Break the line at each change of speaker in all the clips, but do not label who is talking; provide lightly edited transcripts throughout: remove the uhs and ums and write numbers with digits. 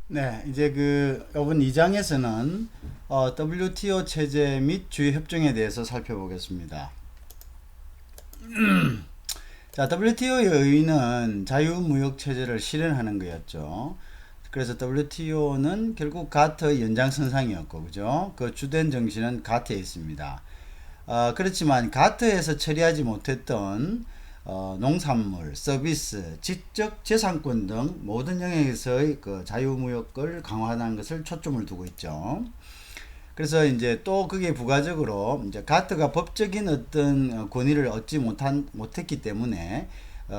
네, 이제 이번 2장에서는 WTO 체제 및 주요 협정에 대해서 살펴보겠습니다. 자, WTO의 의의는 자유무역 체제를 실현하는 거였죠. 그래서 WTO는 결국 가트의 연장선상이었고, 그죠? 그 주된 정신은 가트에 있습니다. 그렇지만 가트에서 처리하지 못했던 농산물, 서비스, 지적 재산권 등 모든 영역에서의 그 자유무역을 강화하는 것을 초점을 두고 있죠. 그래서 이제 또 그게 부가적으로 이제 가트가 법적인 어떤 권위를 얻지 못했기 때문에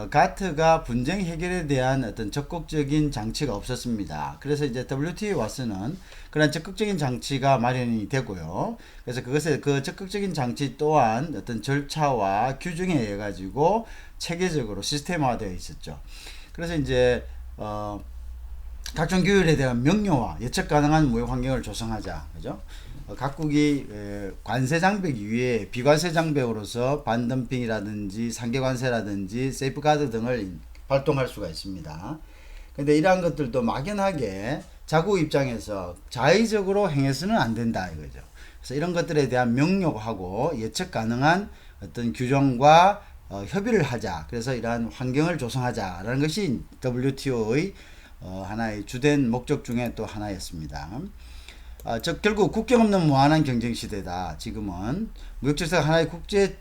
가트가 분쟁 해결에 대한 어떤 적극적인 장치가 없었습니다. 그래서 이제 WTO에 와서는 그런 적극적인 장치가 마련이 되고요. 그래서 그것에 그 적극적인 장치 또한 어떤 절차와 규정에 의해 가지고 체계적으로 시스템화되어 있었죠. 그래서 이제 각종 규율에 대한 명료화, 예측 가능한 무역 환경을 조성하자. 그죠? 각국이 관세 장벽 이외에 비관세 장벽으로서 반덤핑이라든지 상계관세라든지 세이프가드 등을 발동할 수가 있습니다. 근데 이러한 것들도 막연하게 자국 입장에서 자의적으로 행해서는 안 된다 이거죠. 그래서 이런 것들에 대한 명료하고 예측 가능한 어떤 규정과 협의를 하자. 그래서 이러한 환경을 조성하자라는 것이 WTO의 하나의 주된 목적 중에 또 하나였습니다. 즉 결국 국경 없는 무한한 경쟁 시대다. 지금은 무역질서가 하나의 국제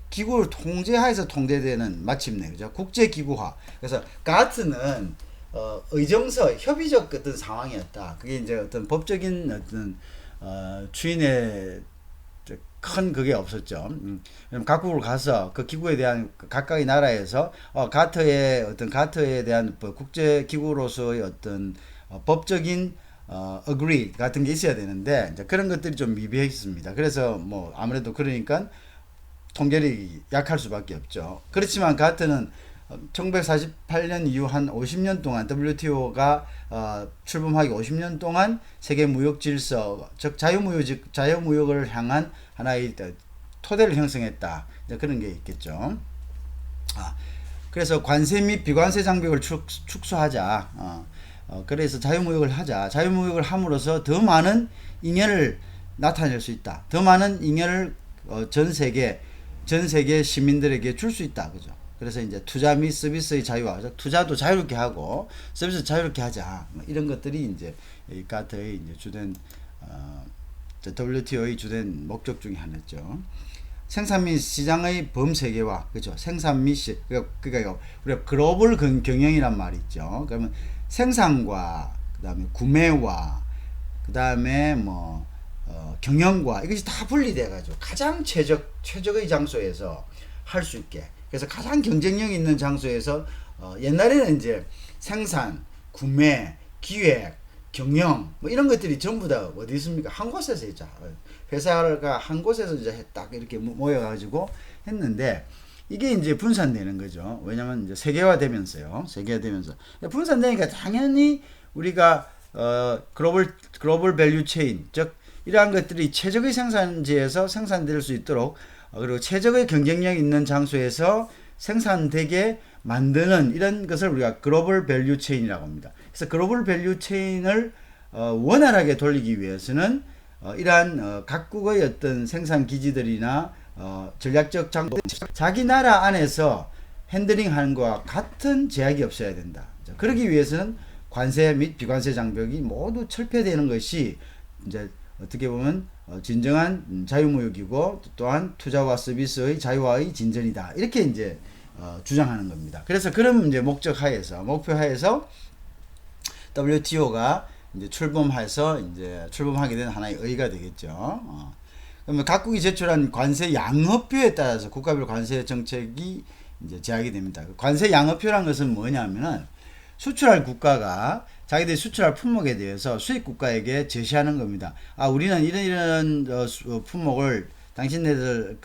기구를 통제하에서 통제되는 마침내 그죠? 국제 기구화. 그래서 가트는 의정서 협의적 어떤 상황이었다. 그게 이제 어떤 법적인 어떤 추인의 큰 그게 없었죠. 각국을 가서 그 기구에 대한 각각의 나라에서 가트에 대한 국제 기구로서의 어떤 법적인 agree 같은 게 있어야 되는데 이제 그런 것들이 좀 미비했습니다. 그래서 뭐 아무래도 그러니까 통제력이 약할 수밖에 없죠. 그렇지만 가트는 1948년 이후 한 50년 동안 WTO가 출범하기 50년 동안 세계 무역 질서, 즉 자유무역을 향한 하나의 토대를 형성했다. 그런 게 있겠죠. 그래서 관세 및 비관세 장벽을 축소하자. 그래서 자유무역을 하자. 자유무역을 함으로써 더 많은 잉여를 나타낼 수 있다. 더 많은 잉여를 전 세계 시민들에게 줄 수 있다. 그죠? 그래서 이제 투자 및 서비스의 자유화, 투자도 자유롭게 하고 서비스 자유롭게 하자. 뭐 이런 것들이 이제 이 가트의 이제 주된 WTO의 주된 목적 중에 하나죠. 생산 및 시장의 범세계화, 그죠? 생산 및 그러니까 우리가 글로벌 경영이란 말이 있죠. 그러면 생산과 그다음에 구매와 그다음에 뭐 경영과 이것이 다 분리돼 가지고 가장 최적의 장소에서 할 수 있게. 그래서 가장 경쟁력 있는 장소에서 옛날에는 이제 생산, 구매, 기획, 경영 뭐 이런 것들이 전부 다 어디 있습니까? 한 곳에서 있죠. 회사가 한 곳에서 이제 딱 이렇게 모여가지고 했는데 이게 이제 분산되는 거죠. 왜냐면 이제 세계화되면서요. 세계화되면서 분산되니까 당연히 우리가 글로벌 밸류 체인 즉 이러한 것들이 최적의 생산지에서 생산될 수 있도록 그리고 최적의 경쟁력 있는 장소에서 생산되게 만드는 이런 것을 우리가 글로벌 밸류 체인이라고 합니다. 그래서 글로벌 밸류 체인을 원활하게 돌리기 위해서는 이러한 각국의 어떤 생산 기지들이나 전략적 장소 자기 나라 안에서 핸들링하는 것과 같은 제약이 없어야 된다. 그러기 위해서는 관세 및 비관세 장벽이 모두 철폐되는 것이 이제 어떻게 보면 진정한 자유무역이고 또한 투자와 서비스의 자유화의 진전이다. 이렇게 이제 주장하는 겁니다. 그래서 그런 이제 목표 하에서 WTO가 이제 출범하게 된 하나의 의의가 되겠죠. 그러면 각국이 제출한 관세 양업표에 따라서 국가별 관세 정책이 이제 제약이 됩니다. 관세 양업표란 것은 뭐냐면은 수출할 국가가 자기들이 수출할 품목에 대해서 수입 국가에게 제시하는 겁니다. 우리는 이런 품목을 당신네들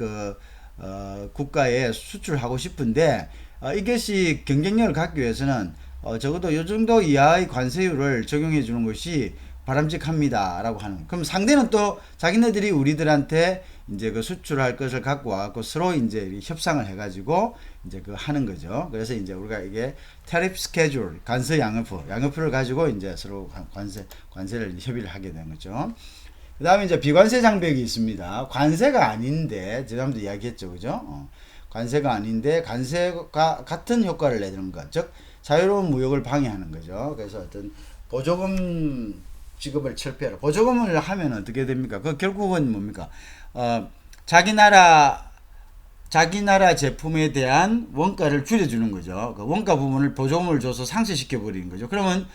국가에 수출하고 싶은데 이것이 경쟁력을 갖기 위해서는 적어도 이 정도 이하의 관세율을 적용해 주는 것이 바람직합니다라고 하는 거예요. 그럼 상대는 또 자기네들이 우리들한테 이제 그 수출할 것을 갖고 와갖고 서로 이제 협상을 해가지고 이제 그 하는 거죠. 그래서 이제 우리가 이게 tariff schedule, 관세 양어표를 가지고 이제 서로 관세를 협의를 하게 되는 거죠. 그 다음에 이제 비관세 장벽이 있습니다. 관세가 아닌데, 지난번도 이야기했죠. 그죠? 관세가 아닌데, 관세가 같은 효과를 내는 것. 즉, 자유로운 무역을 방해하는 거죠. 그래서 어떤 보조금 지급을 철폐하라. 보조금을 하면 어떻게 됩니까? 그 결국은 뭡니까? 자기 나라 제품에 대한 원가를 줄여주는 거죠. 그 원가 부분을 보조금을 줘서 상쇄시켜 버리는 거죠. 그러면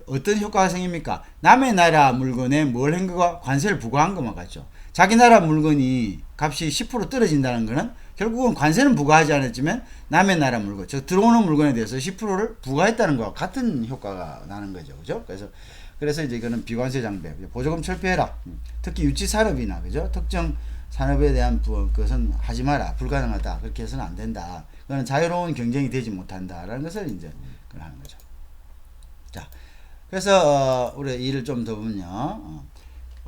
어떤 효과가 생깁니까? 남의 나라 물건에 뭘 한 거가 관세를 부과한 것만 같죠. 자기 나라 물건이 값이 10% 떨어진다는 거는 결국은 관세는 부과하지 않았지만 남의 나라 물건, 즉 들어오는 물건에 대해서 10%를 부과했다는 것과 같은 효과가 나는 거죠. 그죠? 그래서 이제 이거는 비관세 장벽, 보조금 철폐해라. 특히 유치 산업이나, 그죠? 특정 산업에 대한 그것은 하지 마라. 불가능하다. 그렇게 해서는 안 된다. 그거는 자유로운 경쟁이 되지 못한다라는 것을 이제 하는 거죠. 자, 그래서 우리 일을 좀 더 보면요.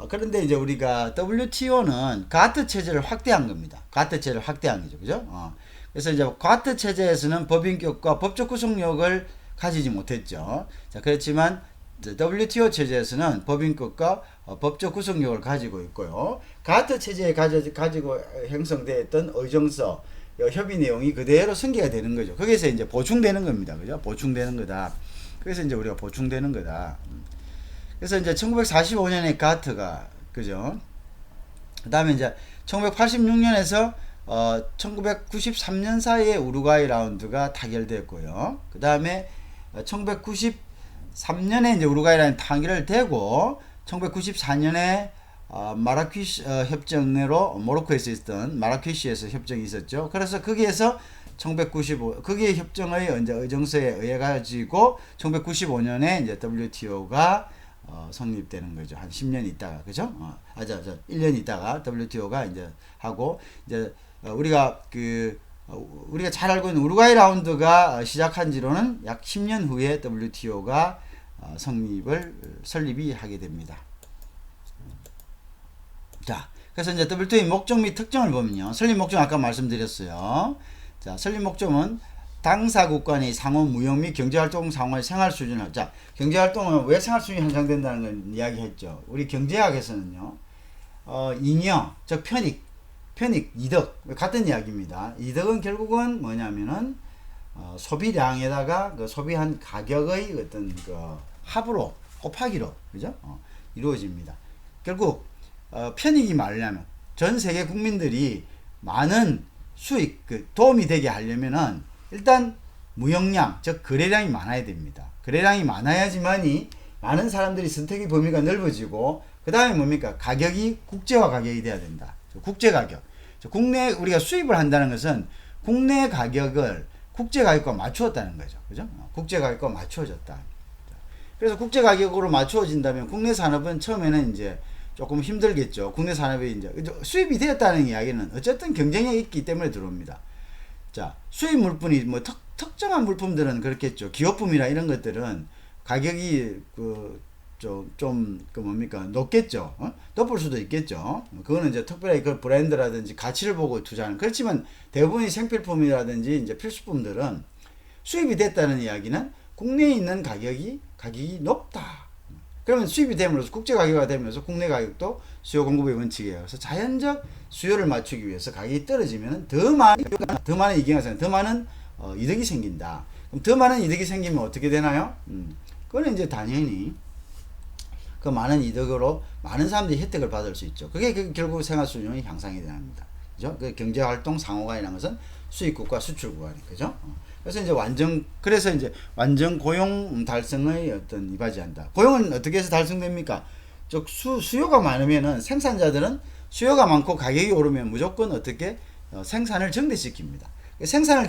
그런데 이제 우리가 WTO는 가트 체제를 확대한 겁니다. 가트 체제를 확대한 거죠. 그죠? 그래서 이제 가트 체제에서는 법인격과 법적 구속력을 가지지 못했죠. 자, 그렇지만 WTO 체제에서는 법인격과 법적 구속력을 가지고 있고요. 가트 체제에 가지고 형성되었던 의정서, 협의 내용이 그대로 승계가 되는 거죠. 거기서 이제 보충되는 겁니다. 그죠? 보충되는 거다. 그래서 이제 우리가 보충되는 거다. 그래서 이제 1945년에 가트가, 그죠? 그 다음에 이제 1986년에서 1993년 사이에 우루과이 라운드가 타결됐고요. 그 다음에 1993년에 이제 우루과이 라운드 타결되고 1994년에 마라퀴시 협정으로 모로코에서 있었던 마라퀴시에서 협정이 있었죠. 그래서 거기에서 1995 거기에 협정의 이제 의정서에 의해 가지고 1995년에 이제 WTO가 성립되는 거죠. 한 10년 있다가, 그죠? 1년 있다가 WTO가 이제 하고, 이제 우리가 우리가 잘 알고 있는 우루과이 라운드가 시작한 지로는 약 10년 후에 WTO가 설립이 하게 됩니다. 자, 그래서 이제 WTO의 목적 및 특징을 보면요. 설립 목적 아까 말씀드렸어요. 자, 설립 목적은 당사국 간의 상호 무역 및 경제활동 상호의 생활 수준을, 자, 경제활동은 왜 생활 수준이 향상된다는 걸 이야기했죠. 우리 경제학에서는요, 잉여, 즉 편익, 이득, 같은 이야기입니다. 이득은 결국은 뭐냐면은, 소비량에다가 그 소비한 가격의 어떤 그 합으로, 곱하기로, 그죠? 이루어집니다. 결국, 편익이 말하려면, 전 세계 국민들이 많은 수익, 도움이 되게 하려면은, 일단 무역량, 즉 거래량이 많아야 됩니다. 거래량이 많아야지만이 많은 사람들이 선택의 범위가 넓어지고, 그 다음에 뭡니까? 가격이 국제화 가격이 돼야 된다. 국제 가격. 국내 우리가 수입을 한다는 것은 국내 가격을 국제 가격과 맞추었다는 거죠. 그죠? 국제 가격과 맞추어졌다. 그래서 국제 가격으로 맞추어진다면 국내 산업은 처음에는 이제 조금 힘들겠죠. 국내 산업이 이제 수입이 되었다는 이야기는 어쨌든 경쟁이 있기 때문에 들어옵니다. 자, 수입 물품이 뭐 특정한 물품들은 그렇겠죠. 기호품이나 이런 것들은 가격이 뭡니까? 높겠죠. 높을 수도 있겠죠. 그거는 이제 특별히 그 브랜드라든지 가치를 보고 투자하는. 그렇지만 대부분의 생필품이라든지 이제 필수품들은 수입이 됐다는 이야기는 국내에 있는 가격이 높다. 그러면 수입이 됨으로써 국제 가격화 되면서 국내 가격도 수요 공급의 원칙이에요. 그래서 자연적 수요를 맞추기 위해서 가격이 떨어지면 더 많은 이익이 생긴다. 더 많은 이득이 생긴다. 그럼 더 많은 이득이 생기면 어떻게 되나요? 그거는 이제 당연히 그 많은 이득으로 많은 사람들이 혜택을 받을 수 있죠. 그게 결국 생활 수준이 향상이 됩니다. 그죠? 그 경제 활동 상호간이라는 것은 수입국과 수출국간이, 그죠? 그래서 이제 완전 고용 달성의 어떤 이바지한다. 고용은 어떻게 해서 달성됩니까? 즉 수요가 많으면은 생산자들은 수요가 많고 가격이 오르면 무조건 어떻게 생산을 정대시킵니다. 생산을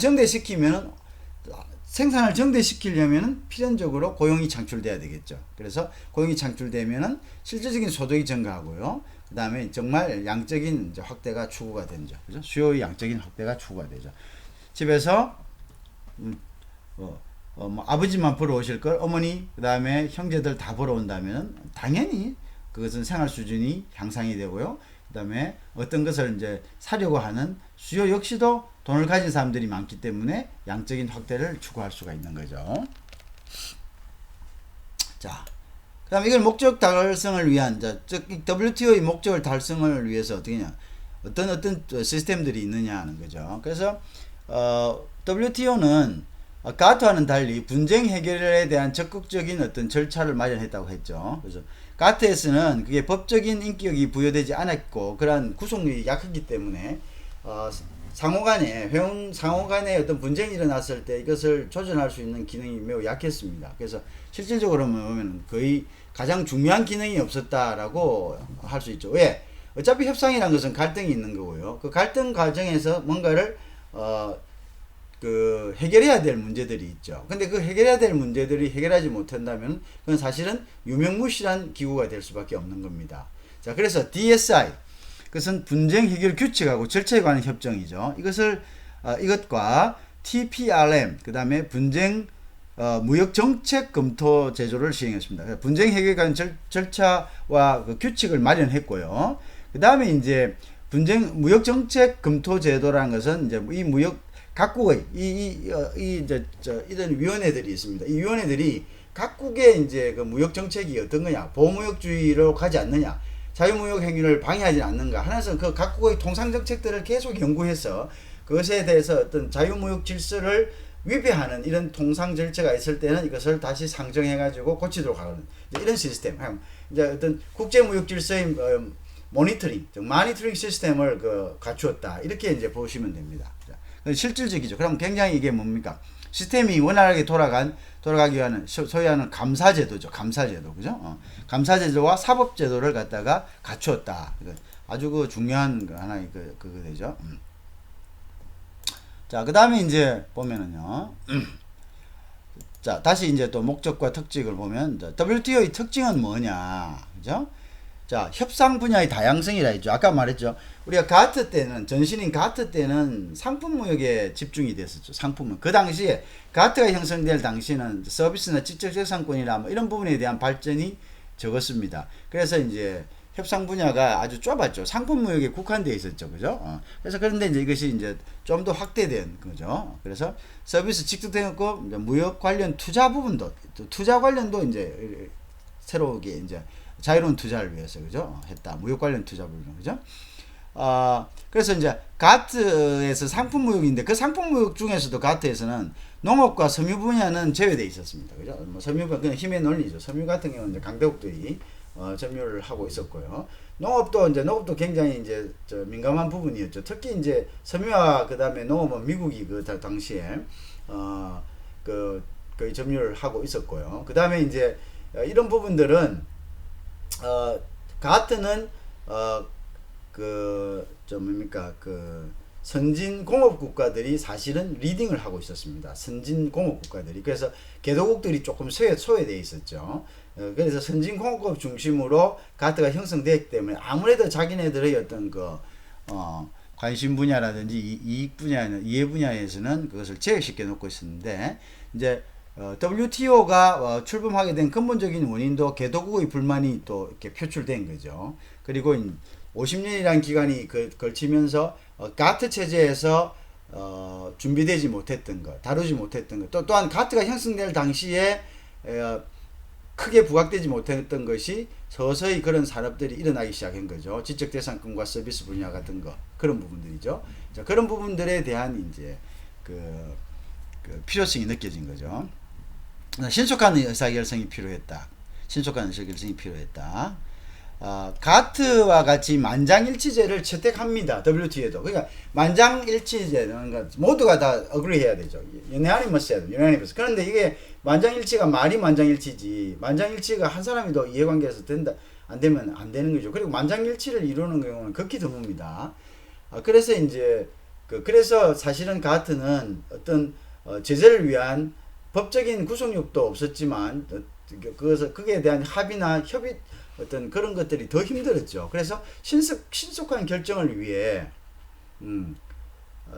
정대시키려면은 필연적으로 고용이 창출돼야 되겠죠. 그래서 고용이 창출되면은 실질적인 소득이 증가하고요. 그 다음에 정말 양적인 이제 확대가 추구가 되죠. 그죠? 수요의 양적인 확대가 추구가 되죠. 집에서 뭐 아버지만 보러 오실 걸 어머니 그다음에 형제들 다 보러 온다면 당연히 그것은 생활 수준이 향상이 되고요. 그다음에 어떤 것을 이제 사려고 하는 수요 역시도 돈을 가진 사람들이 많기 때문에 양적인 확대를 추구할 수가 있는 거죠. 자, 그다음 이걸 목적 달성을 위한 즉 WTO의 목적을 달성을 위해서 어떻게 냐 어떤 시스템들이 있느냐 하는 거죠. 그래서 WTO는 가트와는 달리 분쟁 해결에 대한 적극적인 어떤 절차를 마련했다고 했죠. 그래서 가트에서는 그게 법적인 인격이 부여되지 않았고 그러한 구속력이 약하기 때문에 회원 상호간에 어떤 분쟁이 일어났을 때 이것을 조절할 수 있는 기능이 매우 약했습니다. 그래서 실질적으로 보면 거의 가장 중요한 기능이 없었다라고 할 수 있죠. 왜? 어차피 협상이라는 것은 갈등이 있는 거고요. 그 갈등 과정에서 뭔가를 해결해야 될 문제들이 있죠. 근데 그 해결해야 될 문제들이 해결하지 못한다면 그건 사실은 유명무실한 기구가 될 수밖에 없는 겁니다. 자, 그래서 DSI 그것은 분쟁 해결 규칙하고 절차에 관한 협정이죠. 이것과 TPRM 그다음에 분쟁 무역 정책 검토 제도를 시행했습니다. 분쟁 해결에 관한 절차와 그 규칙을 마련했고요. 그다음에 이제 무역 정책 검토 제도라는 것은 이제 이 무역 각국의 이런 위원회들이 있습니다. 이 위원회들이 각국의 이제 그 무역 정책이 어떤 거냐, 보호무역주의로 가지 않느냐, 자유무역 행위를 방해하지 않는가 하면서 그 각국의 통상 정책들을 계속 연구해서 그것에 대해서 어떤 자유무역 질서를 위배하는 이런 통상 절차가 있을 때는 이것을 다시 상정해가지고 고치도록 하는 이런 시스템. 이제 어떤 국제무역 질서의 모니터링 시스템을 갖추었다. 이렇게 이제 보시면 됩니다. 실질적이죠. 그럼 굉장히 이게 뭡니까? 시스템이 원활하게 돌아가기 위한 소위 하는 감사제도죠. 감사제도. 그죠? 감사제도와 사법제도를 갖다가 갖추었다. 아주 중요한 하나의 그거 되죠. 자, 그 다음에 이제 보면은요. 자, 다시 이제 또 목적과 특징을 보면, WTO의 특징은 뭐냐. 그죠? 자, 협상 분야의 다양성이라 했죠. 아까 말했죠. 우리가 가트 때는, 전신인 가트 때는 상품 무역에 집중이 됐었죠. 상품 무역. 그 당시에, 가트가 형성될 당시에는 서비스나 지적재산권이나 뭐 이런 부분에 대한 발전이 적었습니다. 그래서 이제 협상 분야가 아주 좁았죠. 상품 무역에 국한되어 있었죠. 그죠? 그래서 그런데 이제 이것이 이제 좀 더 확대된 거죠. 그래서 서비스 직접되었고, 무역 관련 투자 부분도, 투자 관련도 이제 새롭게 이제 자유로운 투자를 위해서 그죠? 했다. 무역 관련 투자 부분 그죠? 그래서 이제 가트에서 상품 무역인데 그 상품 무역 중에서도 가트에서는 농업과 섬유 분야는 제외되어 있었습니다. 그죠? 뭐 섬유가 그냥 힘의 논리죠. 섬유 같은 경우는 이제 강대국들이 점유를 하고 있었고요. 농업도 굉장히 이제 민감한 부분이었죠. 특히 이제 섬유와 그다음에 농업은 미국이 그 당시에 거의 점유를 하고 있었고요. 그다음에 이제 이런 부분들은 가트는 선진 공업 국가들이 사실은 리딩을 하고 있었습니다. 선진 공업 국가들이. 그래서 개도국들이 조금 소외되어 있었죠. 그래서 선진 공업국 중심으로 가트가 형성되었기 때문에 아무래도 자기네들의 어떤 관심 분야라든지 이해 분야에서는 그것을 제외시켜 놓고 있었는데, 이제 WTO가 출범하게 된 근본적인 원인도 개도국의 불만이 또 이렇게 표출된 거죠. 그리고 50년이라는 기간이 걸치면서 가트 체제에서 준비되지 못했던 것, 다루지 못했던 것, 또한 가트가 형성될 당시에 크게 부각되지 못했던 것이 서서히 그런 산업들이 일어나기 시작한 거죠. 지적재산권과 서비스 분야 같은 거, 그런 부분들이죠. 자, 그런 부분들에 대한 이제 필요성이 느껴진 거죠. 신속한 의사결정이 필요했다. 가트와 같이 만장일치제를 채택합니다. WTO도. 그러니까 만장일치제는 모두가 다 어그리해야 되죠. 유나니머스해야 돼요. 유나니머스. 그런데 이게 만장일치가 말이 만장일치지. 만장일치가 한 사람이 더 이해관계에서 안 되면 안 되는 거죠. 그리고 만장일치를 이루는 경우는 극히 드뭅니다. 그래서 이제 그래서 사실은 가트는 어떤 제재를 위한 법적인 구속력도 없었지만 그거에 대한 합의나 협의 어떤 그런 것들이 더 힘들었죠. 그래서 신속한 결정을 위해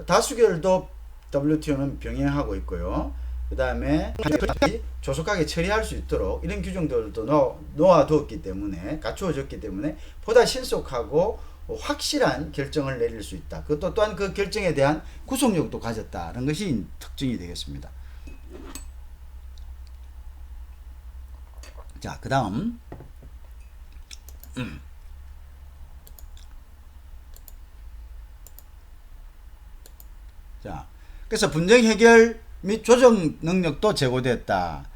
다수결도 WTO는 병행하고 있고요. 그 다음에 조속하게 처리할 수 있도록 이런 규정들도 놓아두었기 때문에, 갖추어졌기 때문에 보다 신속하고 확실한 결정을 내릴 수 있다. 그것도 또한 그 결정에 대한 구속력도 가졌다는 것이 특징이 되겠습니다. 자, 그 다음 자, 그래서 분쟁 해결 및 조정 능력도 제고됐다.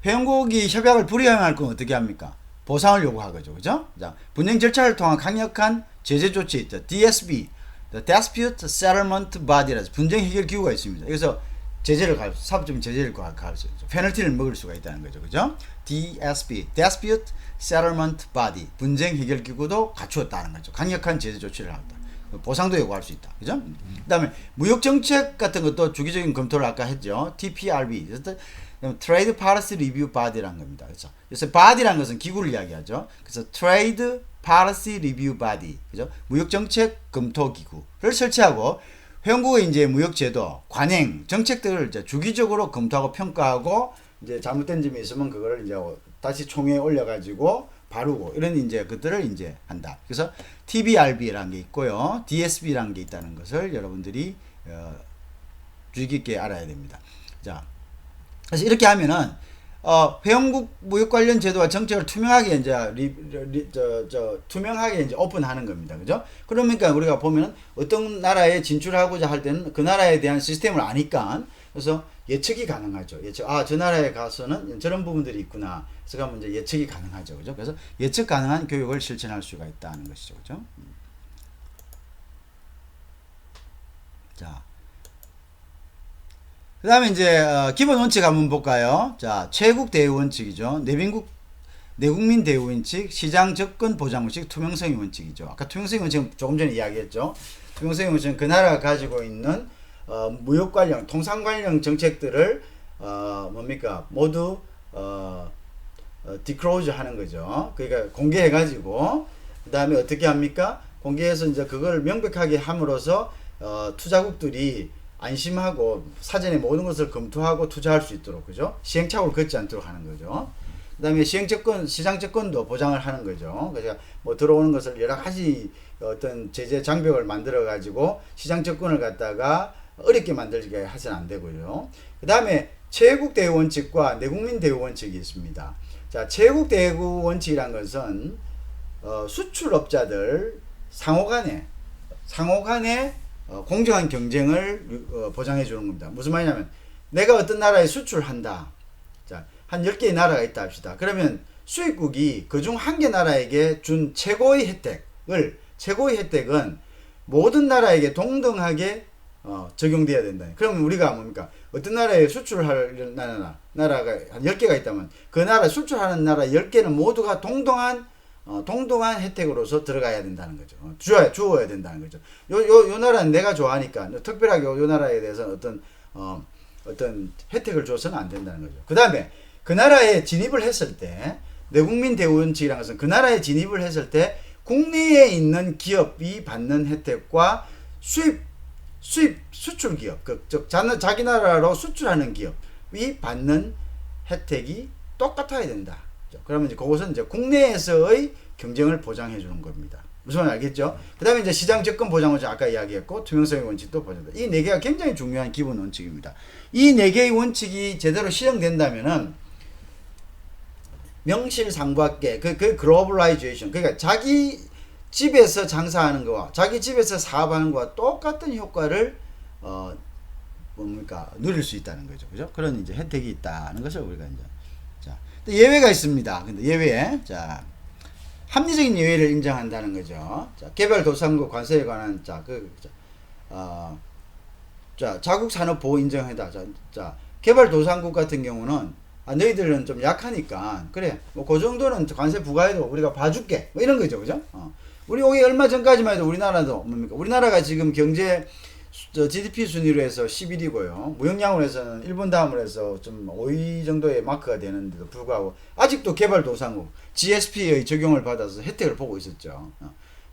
회원국이 협약을 불이행할 건 어떻게 합니까? 보상을 요구하죠. 그죠? 자, 분쟁 절차를 통한 강력한 제재 조치, DSB, The Dispute Settlement Body라서 분쟁 해결 기구가 있습니다. 그래서 제재를 사법적인 제재를 가할 수 있죠. 페널티를 먹을 수가 있다는 거죠. 그죠? DSB, Dispute Settlement Body, 분쟁 해결 기구도 갖추었다는 거죠. 강력한 제재 조치를 한다. 보상도 요구할 수 있다. 그죠? 그 다음에 무역 정책 같은 것도 주기적인 검토를 아까 했죠. TPRB, Trade Policy Review Body라는 겁니다. 그래서 body라는 것은 기구를 이야기하죠. 그래서 Trade Policy Review Body, 그죠? 무역 정책 검토 기구를 설치하고 회원국의 이제 무역 제도, 관행, 정책들을 이제 주기적으로 검토하고 평가하고 이제 잘못된 점이 있으면 그거를 이제 다시 총회에 올려가지고 바르고 이런 이제 것들을 이제 한다. 그래서 TBRB라는 게 있고요, DSB라는 게 있다는 것을 여러분들이 주의 깊게 알아야 됩니다. 자, 그래서 이렇게 하면은 회원국 무역 관련 제도와 정책을 투명하게 이제 투명하게 이제 오픈하는 겁니다. 그죠? 그러니까 우리가 보면은 어떤 나라에 진출하고자 할 때는 그 나라에 대한 시스템을 아니까 그래서 예측이 가능하죠. 저 나라에 가서는 저런 부분들이 있구나. 그래서 가면 이제 예측이 가능하죠. 그죠? 그래서 예측 가능한 교육을 실천할 수가 있다는 것이죠. 그죠? 자. 그 다음에 이제 기본 원칙 한번 볼까요? 자, 최국 대우 원칙이죠. 내국민 대우 원칙, 시장 접근 보장 원칙, 투명성의 원칙이죠. 아까 투명성의 원칙은 조금 전에 이야기했죠. 투명성의 원칙은 그 나라가 가지고 있는 무역 관련, 통상 관련 정책들을 뭡니까? 모두 디크로즈 하는 거죠. 그러니까 공개해 가지고 그 다음에 어떻게 합니까? 공개해서 이제 그걸 명백하게 함으로써 투자국들이 안심하고 사전에 모든 것을 검토하고 투자할 수 있도록, 그죠? 시행착오를 걷지 않도록 하는 거죠. 그 다음에 시장채권도 보장을 하는 거죠. 그래서 뭐 들어오는 것을 여러 가지 어떤 제재 장벽을 만들어 가지고 시장채권을 갖다가 어렵게 만들게 하서는 안 되고요. 그 다음에 최국 대우 원칙과 내국민 대우 원칙이 있습니다. 자, 최국 대우 원칙이란 것은 수출업자들 상호간에 공정한 경쟁을 보장해 주는 겁니다. 무슨 말이냐면 내가 어떤 나라에 수출한다. 자, 한 10개의 나라가 있다 합시다. 그러면 수입국이 그중 한 개 나라에게 준 최고의 혜택은 모든 나라에게 동등하게 적용돼야 된다. 그러면 우리가 뭡니까? 어떤 나라에 수출할 나라가 한 10개가 있다면 그 나라 수출하는 나라 10개는 모두가 동등한 혜택으로서 들어가야 된다는 거죠. 주어야 된다는 거죠. 요 나라는 내가 좋아하니까 특별하게 요 나라에 대해서 어떤 혜택을 줘서는 안 된다는 거죠. 그 다음에 그 나라에 진입을 했을 때, 내국민 대우 원칙이라는 것은 그 나라에 진입을 했을 때 국내에 있는 기업이 받는 혜택과 수출 기업, 즉 자기 나라로 수출하는 기업이 받는 혜택이 똑같아야 된다. 그러면 이제 그것은 이제 국내에서의 경쟁을 보장해 주는 겁니다. 무슨 말인지 알겠죠? 그 다음에 이제 시장 접근 보장 원칙 아까 이야기했고, 투명성의 원칙도 보장다. 이 네 개가 굉장히 중요한 기본 원칙입니다. 이 네 개의 원칙이 제대로 실행된다면은 명실상부하게 그 글로벌라이제이션, 그러니까 자기 집에서 장사하는 거와 자기 집에서 사업하는 거와 똑같은 효과를 누릴 수 있다는 거죠. 그죠? 그런 이제 혜택이 있다는 것을 우리가 이제 예외가 있습니다. 근데 예외, 자, 합리적인 예외를 인정한다는 거죠. 자, 개발도상국 관세에 관한 자국 산업 보호 인정한다. 자, 개발도상국 같은 경우는 너희들은 좀 약하니까 그래, 뭐 그 정도는 관세 부과해도 우리가 봐줄게, 뭐 이런 거죠, 그죠? 우리 오기 얼마 전까지만 해도 우리나라도 뭡니까? 우리나라가 지금 경제 GDP 순위로 해서 11위고요. 무역량으로 해서는 일본 다음으로 해서 좀 5위 정도의 마크가 되는데도 불구하고 아직도 개발도상국 GSP의 적용을 받아서 혜택을 보고 있었죠.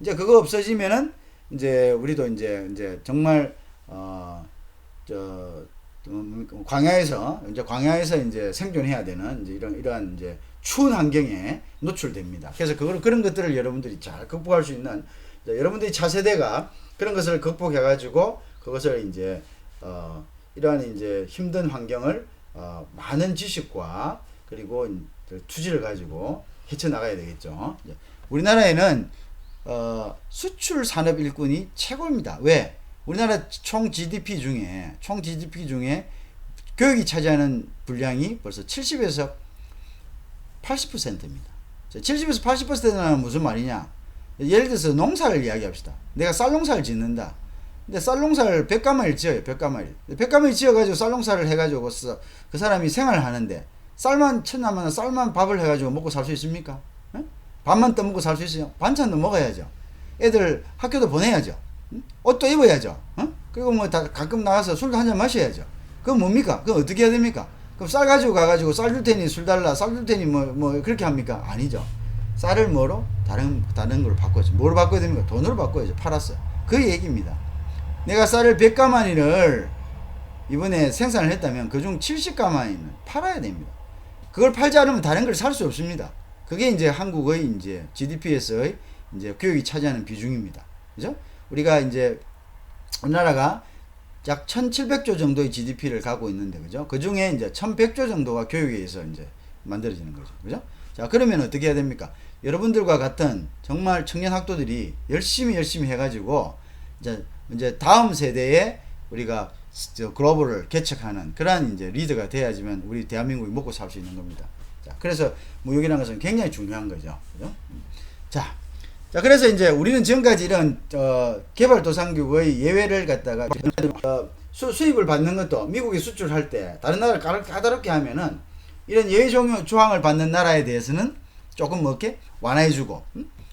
이제 그거 없어지면은 이제 우리도 이제 정말 광야에서 이제 생존해야 되는 이제 이러한 이제 추운 환경에 노출됩니다. 그래서 그런 것들을 여러분들이 잘 극복할 수 있는, 여러분들이 차세대가 그런 것을 극복해 가지고 그것을 이제 이러한 이제 힘든 환경을 많은 지식과 그리고 투지를 가지고 헤쳐나가야 되겠죠. 우리나라에는 수출 산업 일꾼이 최고입니다. 왜? 우리나라 총 GDP 중에 교육이 차지하는 분량이 벌써 70에서 80%입니다. 70에서 80%는 무슨 말이냐? 예를 들어서 농사를 이야기합시다. 내가 쌀 농사를 짓는다. 근데 쌀 농사를 100가마일 지어요. 100가마일 지어가지고 쌀 농사를 해가지고 그 사람이 생활을 하는데 쌀만 천하면 쌀만 밥을 해가지고 먹고 살 수 있습니까? 에? 밥만 떠먹고 살 수 있어요? 반찬도 먹어야죠. 애들 학교도 보내야죠. 옷도 입어야죠. 그리고 뭐 가끔 나가서 술도 한잔 마셔야죠. 그건 뭡니까? 그건 어떻게 해야 됩니까? 그럼 쌀 가지고 가가지고 쌀 줄 테니 술 달라, 쌀 줄 테니 뭐 그렇게 합니까? 아니죠. 쌀을 뭐로? 다른 걸로 바꿔야죠. 뭐로 바꿔야 됩니까? 돈으로 바꿔야죠. 팔았어. 그 얘기입니다. 내가 쌀을 100가마니를 이번에 생산을 했다면 그중 70가마니는 팔아야 됩니다. 그걸 팔지 않으면 다른 걸 살 수 없습니다. 그게 이제 한국의 이제 GDP에서의 이제 교육이 차지하는 비중입니다. 그죠? 우리가 이제 우리나라가 약 1700조 정도의 GDP를 갖고 있는데, 그죠? 그 중에 이제 1100조 정도가 교육에 의해서 이제 만들어지는 거죠. 그죠? 자, 그러면 어떻게 해야 됩니까? 여러분들과 같은 정말 청년 학도들이 열심히 해가지고 이제 다음 세대에 우리가 글로벌을 개척하는 그러한 이제 리더가 돼야지만 우리 대한민국이 먹고 살 수 있는 겁니다. 자, 그래서 무역이라는 것은 굉장히 중요한 거죠. 그죠? 자, 그래서 이제 우리는 지금까지 이런 개발도상국의 예외를 갖다가 수입을 받는 것도 미국이 수출할 때 다른 나라를 까다롭게 하면은 이런 예외 조항을 받는 나라에 대해서는 조금 뭐 이렇게 완화해주고,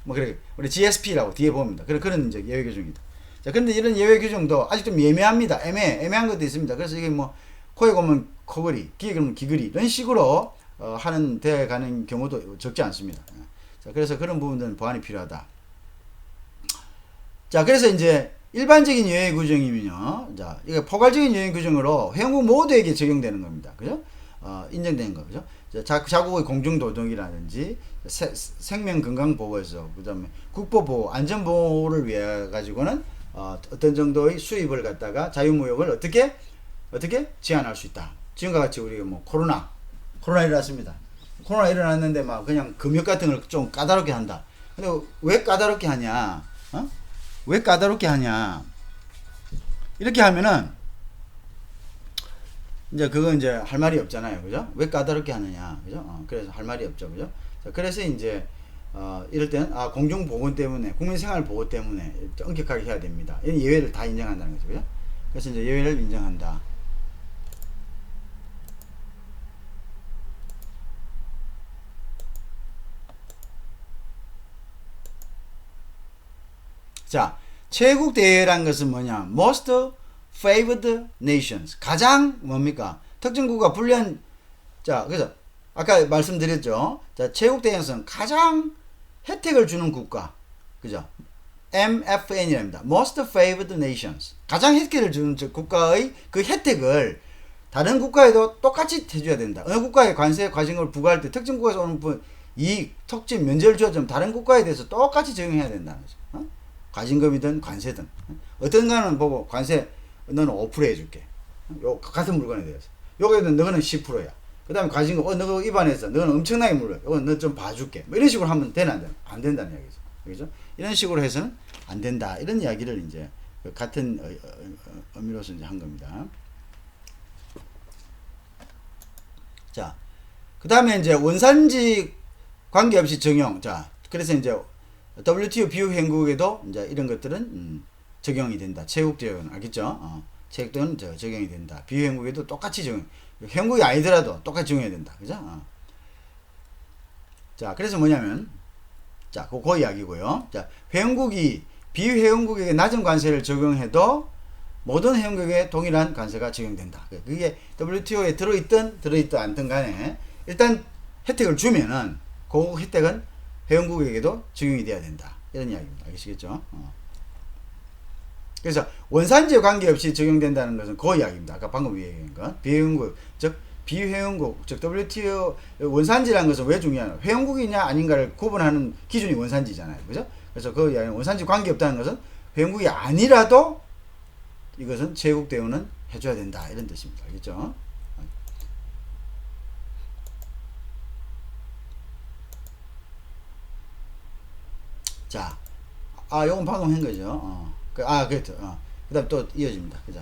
뭐 그래 우리 GSP라고 뒤에 봅니다. 그런 이제 예외 규정이다. 자, 근데 이런 예외 규정도 아직 좀 예매합니다. 애매한 것도 있습니다. 그래서 이게 뭐 코에 오면 코걸이, 귀에 오면 귀걸이 이런 식으로 하는 돼 가는 경우도 적지 않습니다. 자, 그래서 그런 부분들은 보완이 필요하다. 자, 그래서 이제 일반적인 예외 규정이면요. 자, 이게 포괄적인 예외 규정으로 회원국 모두에게 적용되는 겁니다. 그죠? 인정된 거, 그죠? 자국의 공중도덕이라든지 생명건강보호에서, 그 다음에 국보보호, 안전보호를 위해 가지고는 어떤 정도의 수입을 갖다가 자유무역을 어떻게 제한할 수 있다. 지금과 같이 우리가 뭐 코로나 일어났습니다. 코로나 일어났는데 막 그냥 금융 같은 걸 좀 까다롭게 한다. 근데 왜 까다롭게 하냐? 왜 까다롭게 하냐? 이렇게 하면은 이제 그거 이제 할 말이 없잖아요. 그죠? 왜 까다롭게 하느냐. 그죠? 그래서 할 말이 없죠. 그죠? 자, 그래서 이제 이럴 때는 공중보건 때문에, 국민생활 보호 때문에 엄격하게 해야 됩니다. 이런 예외를 다 인정한다는 거죠. 그죠? 그래서 이제 예외를 인정한다. 자, 최국 대회란 것은 뭐냐? Most favored nations. 가장 뭡니까? 특정국가 불리한, 자, 그래서 아까 말씀드렸죠. 자, 최국 대회에서는 가장 혜택을 주는 국가. 그죠? MFN이랍니다. Most favored nations. 가장 혜택을 주는 국가의 그 혜택을 다른 국가에도 똑같이 해줘야 된다. 어느 국가에 관세, 과징금을 부과할 때 특정 국가에서 오는 이익, 특징, 면제를 줘야지만 다른 국가에 대해서 똑같이 적용해야 된다는 거죠. 과징금이든 관세든. 어떤 거는 보고 관세 너는 5% 해줄게. 요 같은 물건에 대해서. 요거는 너는 10%야. 그 다음에 과징금 너가 위반해서 너는 엄청나게 물어. 요건 너 좀 봐줄게. 뭐 이런 식으로 하면 되나 안 된다는 이야기죠. 그죠? 이런 식으로 해서는 안 된다. 이런 이야기를 이제 같은 의미로서 이제 한 겁니다. 자, 그 다음에 이제 원산지 관계없이 적용. 자, 그래서 이제 WTO 비회원국에도 이제 이런 것들은 적용이 된다. 체육대회는 알겠죠? 체육대회는 적용이 된다. 비회원국에도 똑같이 적용. 회원국이 아니더라도 똑같이 적용해야 된다. 그죠? 자, 그래서 뭐냐면, 자, 그거 이야기고요. 자, 회원국이 비회원국에게 낮은 관세를 적용해도 모든 회원국에 동일한 관세가 적용된다. 그게 WTO에 들어있든 않든 간에 일단 혜택을 주면은 그 혜택은 회원국에게도 적용이 돼야 된다. 이런 이야기입니다. 아시겠죠? 그래서 원산지에 관계없이 적용된다는 것은 그 이야기입니다. 아까 방금 얘기한 건 비회원국, 즉 비회원국, 즉 WTO 원산지라는 것은 왜 중요하냐? 회원국이냐 아닌가를 구분하는 기준이 원산지잖아요, 그죠? 그래서 그 이야기는 원산지 관계없다는 것은 회원국이 아니라도 이것은 체육 대우는 해줘야 된다 이런 뜻입니다. 알겠죠? 자, 요건 방금 한 거죠. 그렇죠. 그 다음 또 이어집니다. 그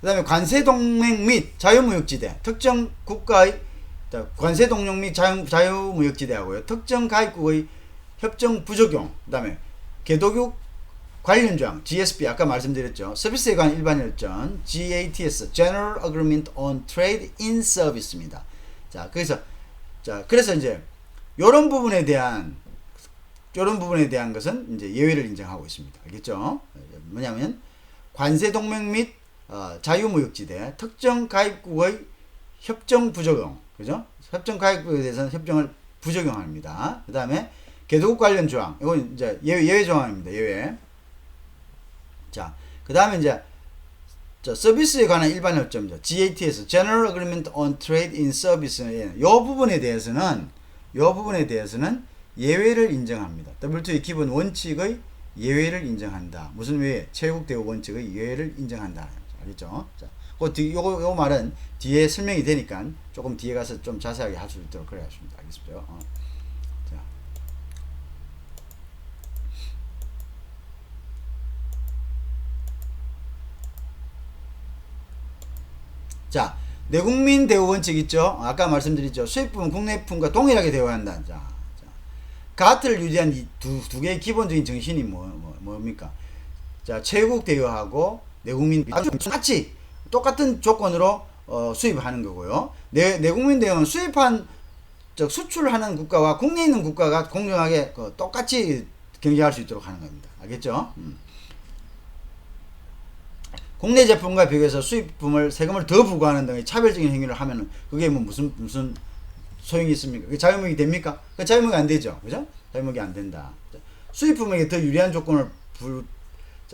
다음에 관세동맹 및 자유무역지대, 특정 국가의, 관세동맹 및 자유무역지대하고요. 특정 가입국의 협정 부적용, 그 다음에 개도국 관련 조항, GSP, 아까 말씀드렸죠. 서비스에 관한 일반 협정, GATS, General Agreement on Trade in Service입니다. 그래서 이제, 요런 부분에 대한 것은 이제 예외를 인정하고 있습니다. 알겠죠? 뭐냐면 관세동맹 및 자유무역지대 특정 가입국의 협정 부적용, 그죠? 협정 가입국에 대해서는 협정을 부적용합니다. 그 다음에 개도국 관련 조항, 이건 이제 예외 조항입니다. 예외. 자, 그 다음에 이제 서비스에 관한 일반 협정이죠. GATS, General Agreement on Trade in Service. 요 부분에 대해서는 예외를 인정합니다. WTO의 기본 원칙의 예외를 인정한다. 무슨 외에? 체국 대우 원칙의 예외를 인정한다. 알겠죠? 자, 요 말은 뒤에 설명이 되니까 조금 뒤에 가서 좀 자세하게 할 수 있도록 그래 하십니다. 알겠습니다. 자, 내국민 대우 원칙 있죠? 아까 말씀드렸죠. 수입품은 국내품과 동일하게 대우한다. 가트를 유지한 이 두 개의 기본적인 정신이 뭡니까? 자, 체국 대우하고 내국민 똑같은 조건으로 수입하는 거고요. 내국민 대우는 수출하는 국가와 국내에 있는 국가가 공정하게 똑같이 경쟁할 수 있도록 하는 겁니다. 알겠죠? 국내 제품과 비교해서 수입품을 세금을 더 부과하는 등의 차별적인 행위를 하면은 그게 뭐 무슨 소용이 있습니까? 그게 자유무역이 됩니까? 그 자유무역이 안 되죠. 그죠? 자유무역이 안 된다. 수입품에게 더 유리한 조건을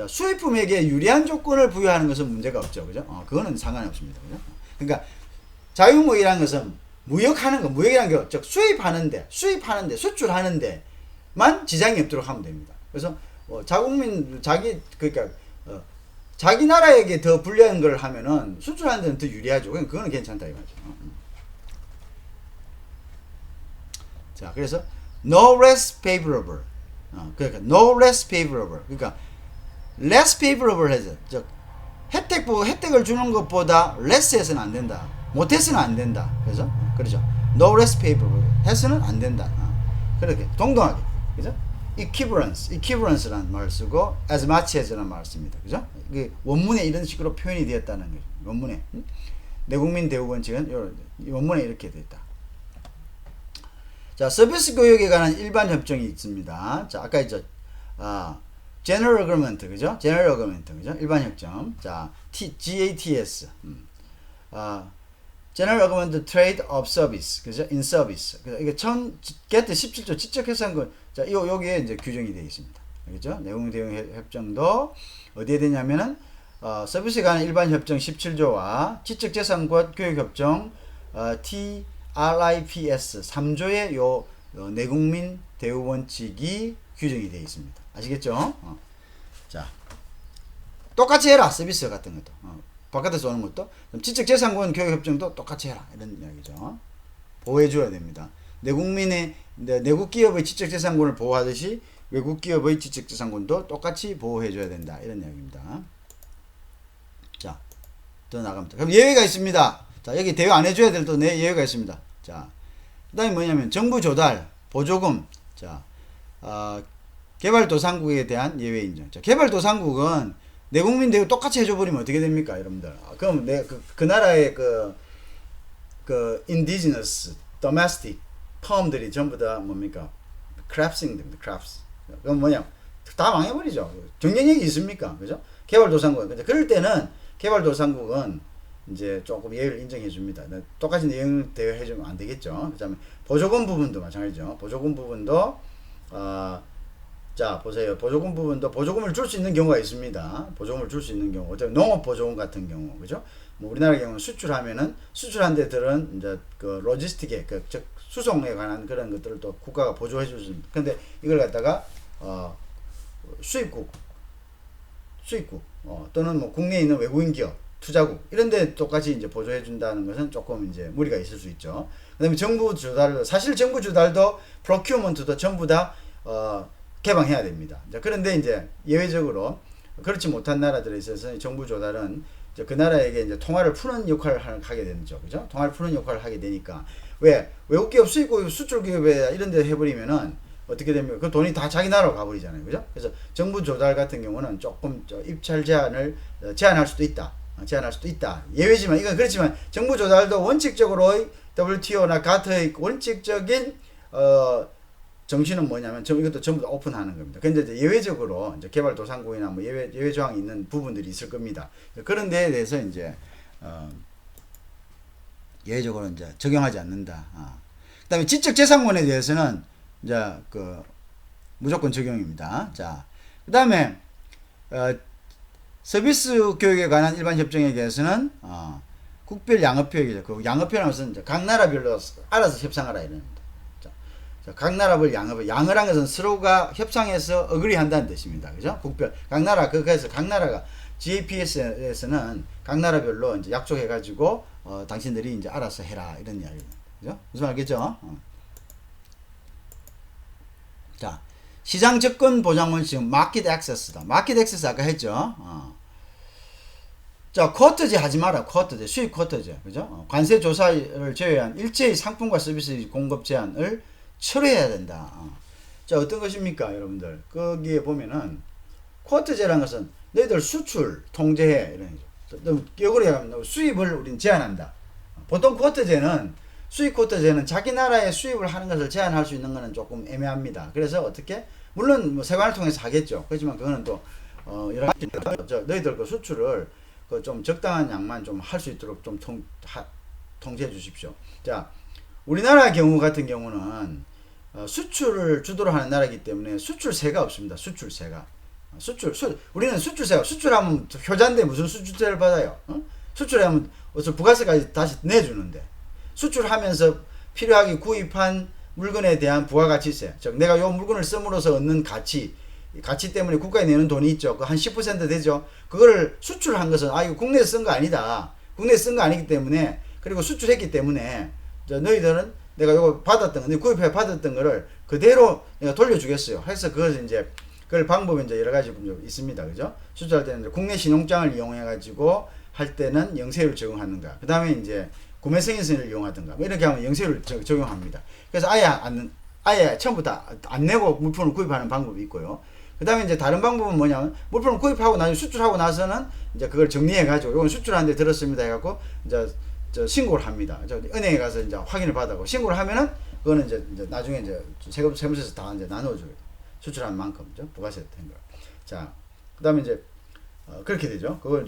수입품에게 유리한 조건을 부여하는 것은 문제가 없죠. 그죠? 그거는 상관이 없습니다. 그죠? 그러니까 자유무역이라는 것은 무역이라는 게 즉 수출하는데 수출하는데만 지장이 없도록 하면 됩니다. 그래서 자기 나라에게 더 불리한 걸 하면은 수출하는 데는 더 유리하죠. 그거는 괜찮다 이거죠. 자, 그래서 no less favorable. 그러니까 no less favorable. 그러니까 less favorable 해서 즉 혜택을 주는 것보다 less 해서는 안 된다. 못해서는 안 된다. 그래서 그렇죠. no less favorable 해서는 안 된다. 그렇게 동등하게. 그죠? equivalence라는 말을 쓰고 as much as라는 말을 씁니다. 그죠? 원문에 이런 식으로 표현이 되었다는 거죠. 원문에. 내국민 대우 원칙은 원문에 이렇게 되어 있다. 자, 서비스 교육에 관한 일반 협정이 있습니다. 자, 아까 있죠. General Agreement, 그죠? General Agreement, 그죠? 일반 협정. 자, GATS. General Agreement Trade of Service, 그죠? In Service. 이게 게트 17조 지적해상권. 자, 여기에 이제 규정이 되어 있습니다. 알겠죠? 내국 대응 협정도 어디에 되냐면은 서비스에 관한 일반 협정 17조와 지적재산권 교육협정 TRIPS 3조의 내국민 대우 원칙이 규정이 되어 있습니다. 아시겠죠? 자, 똑같이 해라. 서비스 같은 것도. 바깥에서 오는 것도. 지적재산권 교육협정도 똑같이 해라. 이런 이야기죠. 보호해줘야 됩니다. 내국 기업의 지적재산권을 보호하듯이 외국 기업의 지적재산권도 똑같이 보호해줘야 된다. 이런 이야기입니다. 자, 또 나갑니다. 그럼 예외가 있습니다. 자, 여기 대우 안 해줘야 될 또 예외가 있습니다. 자, 그 다음에 뭐냐면 정부 조달, 보조금. 자, 개발도상국에 대한 예외 인정. 자, 개발도상국은 내국민 대우 똑같이 해줘버리면 어떻게 됩니까, 여러분들? 그럼 그 나라의 indigenous, domestic 펌들이 전부 다 뭡니까? craftsing입니다. crafts. 그럼 뭐냐? 다 망해버리죠. 경쟁력이 있습니까? 그죠? 개발도상국. 그럴 때는 개발도상국은 이제 조금 예외를 인정해 줍니다. 똑같이 내용 대여해 주면 안 되겠죠. 그다음에 보조금 부분도 마찬가지죠. 보조금 부분도 자, 보세요. 보조금 부분도 보조금을 줄 수 있는 경우가 있습니다. 보조금을 줄 수 있는 경우. 농업 보조금 같은 경우. 그죠? 뭐 우리나라 경우는 수출하면은 수출한 데들은 이제 그 로지스틱에 즉 수송에 관한 그런 것들을 또 국가가 보조해 주십니다. 근데 이걸 갖다가 수입국 또는 뭐 국내에 있는 외국인 기업, 투자국 이런 데 똑같이 이제 보조해 준다는 것은 조금 이제 무리가 있을 수 있죠. 그다음에 정부 조달도 사실 정부 조달도 프로큐어먼트도 전부 다 개방해야 됩니다. 그런데 이제 예외적으로 그렇지 못한 나라들에 있어서 정부 조달은 이제 그 나라에게 이제 통화를 푸는 역할을 하게 되죠. 그죠? 통화를 푸는 역할을 하게 되니까 왜 외국 기업, 수입국, 수출 기업에 이런 데 해버리면은 어떻게 됩니까? 그 돈이 다 자기 나라로 가버리잖아요. 그죠? 그래서 정부 조달 같은 경우는 조금 입찰 제한을 제한할 수도 있다. 제한할 수도 있다. 예외지만 이건 그렇지만 정부 조달도 원칙적으로 WTO나 가트의 원칙적인 정신은 뭐냐면 이것도 전부 다 오픈하는 겁니다. 근데 이제 예외적으로 이제 개발도상국이나 뭐 예외 조항이 있는 부분들이 있을 겁니다. 그런 데에 대해서 이제 예외적으로 이제 적용하지 않는다. 그다음에 지적재산권에 대해서는 이제 그 무조건 적용입니다. 자, 그다음에 서비스 교육에 관한 일반 협정에 대해서는 국별 양어표이죠. 그 양어표라는 것은 이제 각 나라별로 알아서 협상하라 이런 겁니다. 각 나라별 양어란 것은 서로가 협상해서 어그리한다는 뜻입니다. 그죠? 국별 각 나라 그래서 각 나라가 GAPS에서는 각 나라별로 이제 약속해가지고 당신들이 이제 알아서 해라 이런 이야기입니다. 그죠? 무슨 알겠죠? 자, 시장 접근 보장 원칙 마켓 액세스다. 마켓 액세스 아까 했죠? 자, 쿼터제 하지 마라. 쿼터제 수입 쿼터제 그죠? 관세 조사를 제외한 일체의 상품과 서비스 공급 제한을 철회해야 된다. 자, 어떤 것입니까, 여러분들? 거기에 보면은 쿼터제라는 것은 너희들 수출 통제해 이런 거죠. 역으로 하면 수입을 우리는 제한한다. 보통 쿼터제는 수입 쿼터제는 자기 나라에 수입을 하는 것을 제한할 수 있는 것은 조금 애매합니다. 그래서 어떻게 물론 뭐 세관을 통해서 하겠죠. 그렇지만 그거는 또 여러 가지 너희들 그 수출을 그 좀 적당한 양만 좀 할 수 있도록 좀 통제해 주십시오. 자, 우리나라 경우 같은 경우는 수출을 주도로 하는 나라이기 때문에 수출세가 없습니다. 수출세가. 우리는 수출세가, 수출하면 효자인데 무슨 수출세를 받아요? 수출하면 부가세까지 다시 내주는데, 수출하면서 필요하게 구입한 물건에 대한 부가가치세, 즉 내가 요 물건을 씀으로써 얻는 가치 때문에 국가에 내는 돈이 있죠. 그 한 10% 되죠. 그거를 수출한 것은 이거 국내에서 쓴 거 아니다. 국내에서 쓴 거 아니기 때문에, 그리고 수출했기 때문에 너희들은 내가 요거 받았던 거, 구입해 받았던 거를 그대로 내가 돌려주겠어요. 해서 그것을 이제 그걸 방법이 이제 여러 가지 있습니다. 그죠? 수출할 때는 국내 신용장을 이용해 가지고 할 때는 영세율 적용하는가. 그 다음에 이제 구매 승인서를 이용하든가. 뭐 이렇게 하면 영세율을 적용합니다. 그래서 아예 처음부터 안 내고 물품을 구입하는 방법이 있고요. 그 다음에 이제 다른 방법은 뭐냐면 물품을 구입하고 나중에 수출하고 나서는 이제 그걸 정리해 가지고 이건 수출하는 데 들었습니다 해갖고 이제 신고를 합니다. 은행에 가서 이제 확인을 받아고 신고를 하면은 그거는 이제 나중에 이제 세무서에서 다 이제 나눠줘요. 수출한 만큼 부가세 된 거. 자, 그다음에 이제 그렇게 되죠. 그걸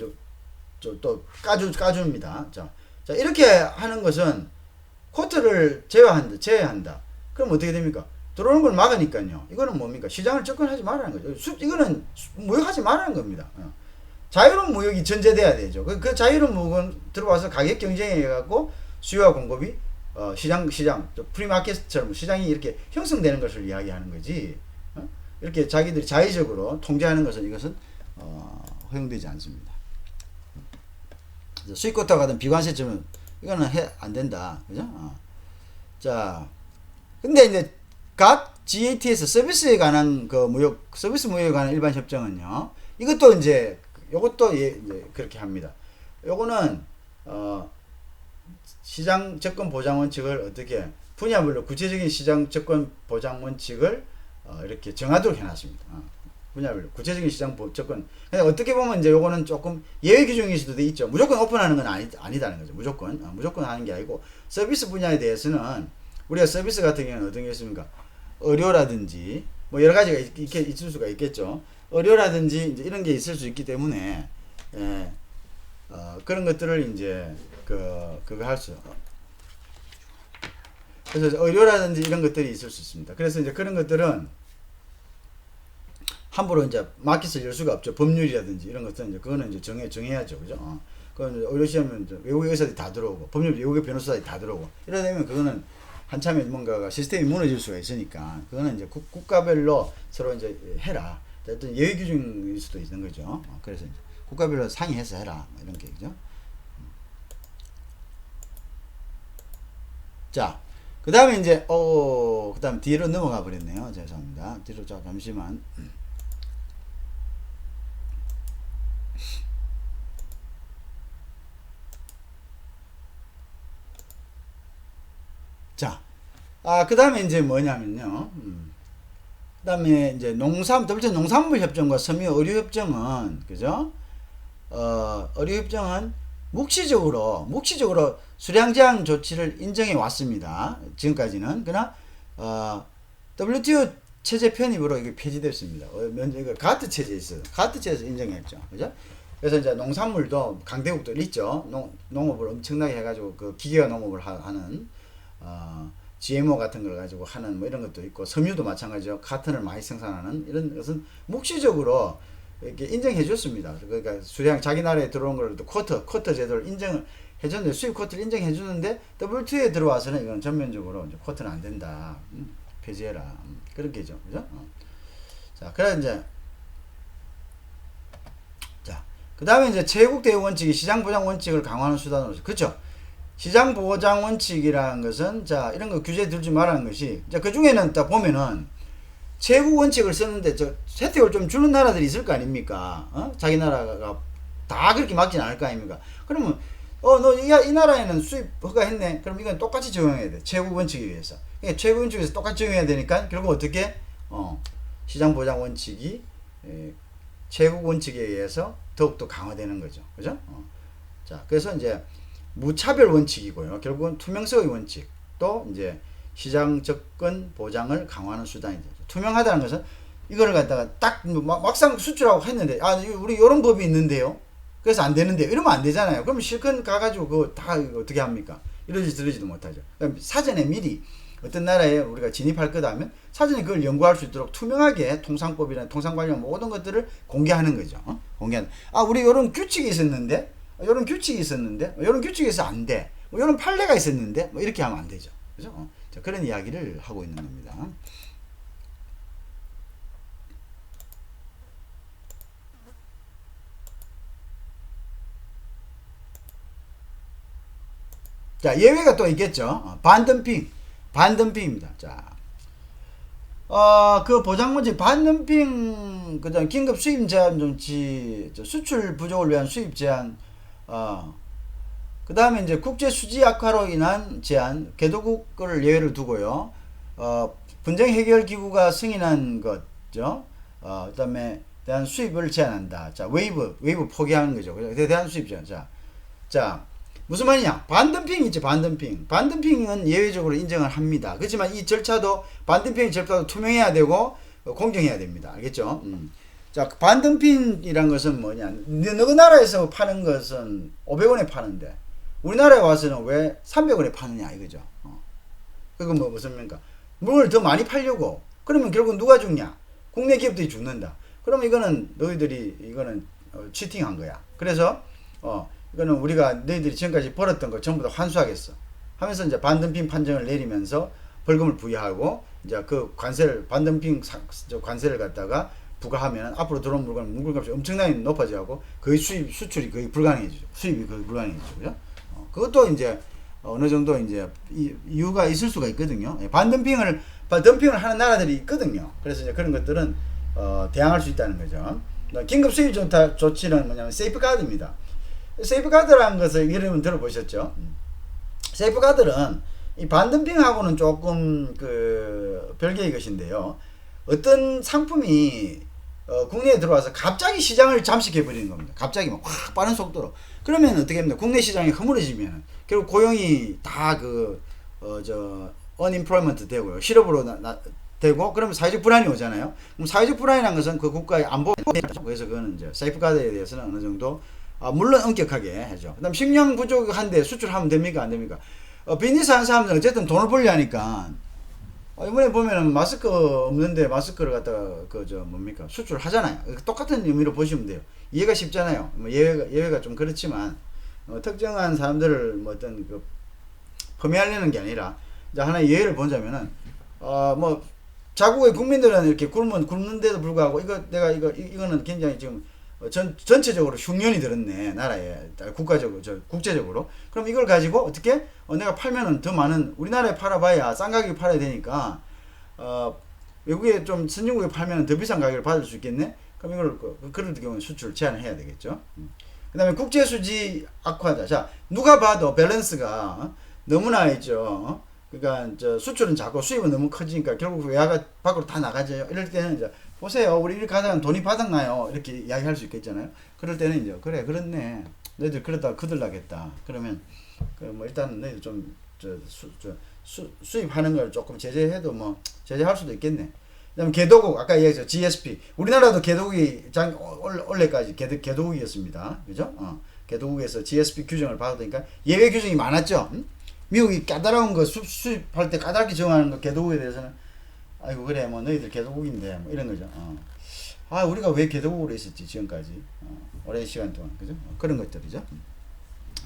또 까줍니다. 자, 이렇게 하는 것은 쿼터를 제외한다. 그럼 어떻게 됩니까? 들어오는 걸 막으니까요. 이거는 뭡니까? 시장을 접근하지 말라는 거죠. 이거는 무역하지 말라는 겁니다. 자유로운 무역이 전제돼야 되죠. 그 자유로운 무역은 들어와서 가격 경쟁에 해갖고 수요와 공급이 시장 프리마켓처럼 시장이 이렇게 형성되는 것을 이야기하는 거지. 이렇게 자기들이 자의적으로 통제하는 것은 이것은 허용되지 않습니다. 수입 쿼터가 같은 비관세점은 이거는 안 된다. 그죠? 자, 근데 이제 각 GATS 서비스에 관한 서비스 무역에 관한 일반 협정은요. 이것도 이제 요것도 이제 그렇게 합니다. 요거는 시장 접근 보장 원칙을 어떻게 분야별로 구체적인 시장 접근 보장 원칙을 이렇게 정하도록 해놨습니다. 분야별로 구체적인 시장 접근. 어떻게 보면 이제 요거는 조금 예외 기준일 수도 있죠. 무조건 오픈하는 건 아니다는 거죠. 무조건 하는 게 아니고 서비스 분야에 대해서는 우리가 서비스 같은 경우는 어떤 게 있습니까? 의료라든지 뭐 여러 가지가 있을 수가 있겠죠. 의료라든지 이제 이런 게 있을 수 있기 때문에 그런 것들을 이제 그거 할 수. 그래서 의료라든지 이런 것들이 있을 수 있습니다. 그래서 이제 그런 것들은 함부로 이제 마켓을 열 수가 없죠. 법률이라든지 이런 것들은 이제 그거는 이제 정해야죠. 그죠? 그건 의료시험은 외국의 의사들이 다 들어오고 법률 외국의 변호사들이 다 들어오고 이러다 보면 그거는 한참에 뭔가가 시스템이 무너질 수가 있으니까 그거는 이제 국가별로 서로 이제 해라. 어떤 예외 규정일 수도 있는 거죠. 그래서 이제 국가별로 상의해서 해라. 뭐 이런 게 그죠? 자, 그 다음에 이제 그 다음 뒤로 넘어가 버렸네요. 죄송합니다. 뒤로 잠시만. 자, 그 다음에 이제 뭐냐면요. 그 다음에 이제 WTO 농산물협정과 섬유의료협정은, 그죠? 의료협정은 묵시적으로 수량 제한 조치를 인정해 왔습니다. 지금까지는. 그러나, WTO 체제 편입으로 이게 폐지됐습니다. 이거 가트 체제에 있어요. 가트 체제에서 인정했죠. 그죠? 그래서 이제 농산물도 강대국들 있죠. 농업을 엄청나게 해가지고 그 기계화 농업을 하는, GMO 같은 걸 가지고 하는 뭐 이런 것도 있고 섬유도 마찬가지죠. 카튼을 많이 생산하는 이런 것은 묵시적으로 이렇게 인정해 줬습니다. 그러니까 수량 자기 나라에 들어온 걸 또 쿼터 제도를 인정을 해줬는데 수입 쿼터를 인정해 주는데 WTO에 들어와서는 이건 전면적으로 이제 쿼터는 안 된다. 폐지해라. 그렇게죠. 그죠? 자, 그래 이제 자, 그다음에 이제 제국 대우 원칙이 시장 보장 원칙을 강화하는 수단으로서 그렇죠. 시장 보장 원칙이라는 것은 자 이런 거 규제 들지 말라는 것이 그 중에는 딱 보면은 제국 원칙을 쓰는데 저 혜택을 좀 주는 나라들이 있을 거 아닙니까? 자기 나라가 다 그렇게 막진 않을 거 아닙니까? 그러면 너 이 나라에는 수입 허가했네. 그럼 이건 똑같이 적용해야 돼. 제국 원칙에 의해서. 그러니까 제국 원칙에서 똑같이 적용해야 되니까 결국 어떻게 시장 보장 원칙이 제국 원칙에 의해서 더욱더 강화되는 거죠. 그죠? 자, 그래서 이제 무차별 원칙이고요. 결국은 투명성의 원칙, 또 이제 시장 접근 보장을 강화하는 수단이죠. 투명하다는 것은 이거를 갖다가 딱 막상 수출하고 했는데 우리 이런 법이 있는데요. 그래서 안 되는데요. 이러면 안 되잖아요. 그럼 실컷 가가지고 그거 다 어떻게 합니까? 이러지 저러지도 못하죠. 그러니까 사전에 미리 어떤 나라에 우리가 진입할 거다 하면 사전에 그걸 연구할 수 있도록 투명하게 통상법이나 통상 관련 모든 것들을 공개하는 거죠. 공개하는. 우리 이런 규칙이 있었는데 이런 규칙이 있었는데 이런 규칙에서 안 돼. 뭐 이런 판례가 있었는데 뭐 이렇게 하면 안 되죠. 그죠? 자, 그런 이야기를 하고 있는 겁니다. 자, 예외가 또 있겠죠. 반덤핑입니다. 자, 그 보장문제 반덤핑, 그다음 긴급 수입 제한 정치, 수출 부족을 위한 수입 제한, 그 다음에 이제 국제 수지 악화로 인한 제한, 개도국을 예외를 두고요. 분쟁 해결 기구가 승인한 것죠. 그 다음에 대한 수입을 제한한다. 자, 웨이브 포기하는 거죠. 대한 수입 제한. 자, 무슨 말이냐? 반덤핑 있죠, 반덤핑. 반덤핑은 예외적으로 인정을 합니다. 그렇지만 이 절차도, 반덤핑 절차도 투명해야 되고, 공정해야 됩니다. 알겠죠? 자, 반덤핑이란 것은 뭐냐? 너그 나라에서 파는 것은 500원에 파는데, 우리나라에 와서는 왜 300원에 파느냐, 이거죠. 그건 무슨 말입니까? 물건을 더 많이 팔려고. 그러면 결국 누가 죽냐? 국내 기업들이 죽는다. 그러면 이거는 이거는 치팅한 거야. 그래서, 이거는 우리가 너희들이 지금까지 벌었던 거 전부 다 환수하겠어 하면서 이제 반덤핑 판정을 내리면서 벌금을 부여하고 이제 그 반덤핑 관세를 갖다가 부과하면 앞으로 들어온 물건값이 엄청나게 높아지고 거의 수출이 거의 불가능해지죠. 수입이 거의 불가능해지죠. 그죠? 그것도 이제 어느 정도 이제 이유가 있을 수가 있거든요. 반덤핑을 하는 나라들이 있거든요. 그래서 이제 그런 것들은 대항할 수 있다는 거죠. 긴급 수입 조치는 뭐냐면 세이프가드입니다. 세이프가드라는 것을 이름은 들어보셨죠? 세이프가드는 이 반덤핑하고는 조금 그 별개의 것인데요. 어떤 상품이 국내에 들어와서 갑자기 시장을 잠식해 버리는 겁니다. 갑자기 막 확 빠른 속도로. 그러면 어떻게 됩니까? 국내 시장이 허물어지면 결국 고용이 다 unemployment 되고요. 실업으로 되고 그러면 사회적 불안이 오잖아요. 그럼 사회적 불안이라는 것은 그 국가의 안보, 그래서 그거는 이제 세이프가드에 대해서는 어느 정도 물론 엄격하게 해죠. 그 다음 식량 부족한데 수출하면 됩니까? 안 됩니까? 비즈니스 하는 사람들은 어쨌든 돈을 벌려 하니까 이번에 보면은 마스크 없는데 마스크를 갖다가 그 저 뭡니까 수출하잖아요. 똑같은 의미로 보시면 돼요. 이해가 쉽잖아요. 뭐 예외가 좀 그렇지만 특정한 사람들을 뭐 어떤 그 범위하려는 게 아니라 이제 하나의 예를 보자면은 뭐 자국의 국민들은 이렇게 굶는데도 불구하고 이거는 굉장히 지금 전체적으로 흉년이 들었네 나라에 국가적으로 국제적으로. 그럼 이걸 가지고 어떻게 내가 팔면은 더 많은 우리나라에 팔아봐야 싼 가격에 팔아야 되니까 외국에 좀 선진국에 팔면은 더 비싼 가격을 받을 수 있겠네. 그럼 이걸 그럴 경우는 수출 제한을 해야 되겠죠. 그 다음에 국제 수지 악화다. 자 누가 봐도 밸런스가 너무나 있죠. 그러니까 수출은 작고 수입은 너무 커지니까 결국 외화가 밖으로 다 나가죠. 이럴 때는 이제 보세요. 우리 이렇게 하다가 돈이 바닥나요. 이렇게 이야기할 수 있겠잖아요. 그럴 때는 이제 그래 그렇네. 너희들 그러다가 거들나겠다. 그러면 뭐 일단 너희들 좀 수입하는 걸 조금 제재해도 뭐 제재할 수도 있겠네. 그다음 개도국 아까 얘기했죠. GSP 우리나라도 개도국이 올해까지 개도국이었습니다. 그죠? 개도국에서 GSP 규정을 받으니까 예외 규정이 많았죠. 미국이 까다로운 거 수입할 때 까다롭게 정하는 거 개도국에 대해서는 아이고 그래 뭐 너희들 개도국인데 뭐 이런 거죠. 우리가 왜 개도국으로 있었지 지금까지 오랜 시간 동안 그죠? 그런 것들이죠.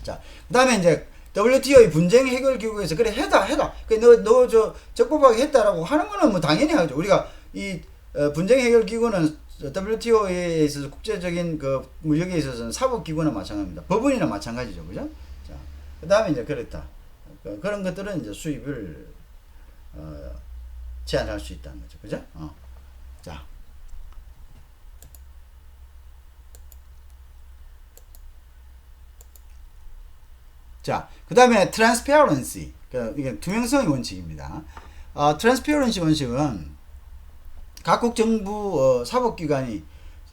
자 그다음에 이제 WTO의 분쟁 해결 기구에서 그래 해다 너 적법하게 했다라고 하는 거는 뭐 당연히 하죠. 우리가 이 분쟁 해결 기구는 WTO에 있어서 국제적인 그 무역에 있어서는 사법 기구나 마찬가지입니다. 법원이나 마찬가지죠, 그죠? 자 그다음에 이제 그랬다. 그런 것들은 이제 수입을 제한할 수 있다는 거죠. 그죠? 자. 자, 그 다음에 transparency. 이게 투명성의 원칙입니다. transparency 원칙은 각국 정부 사법기관이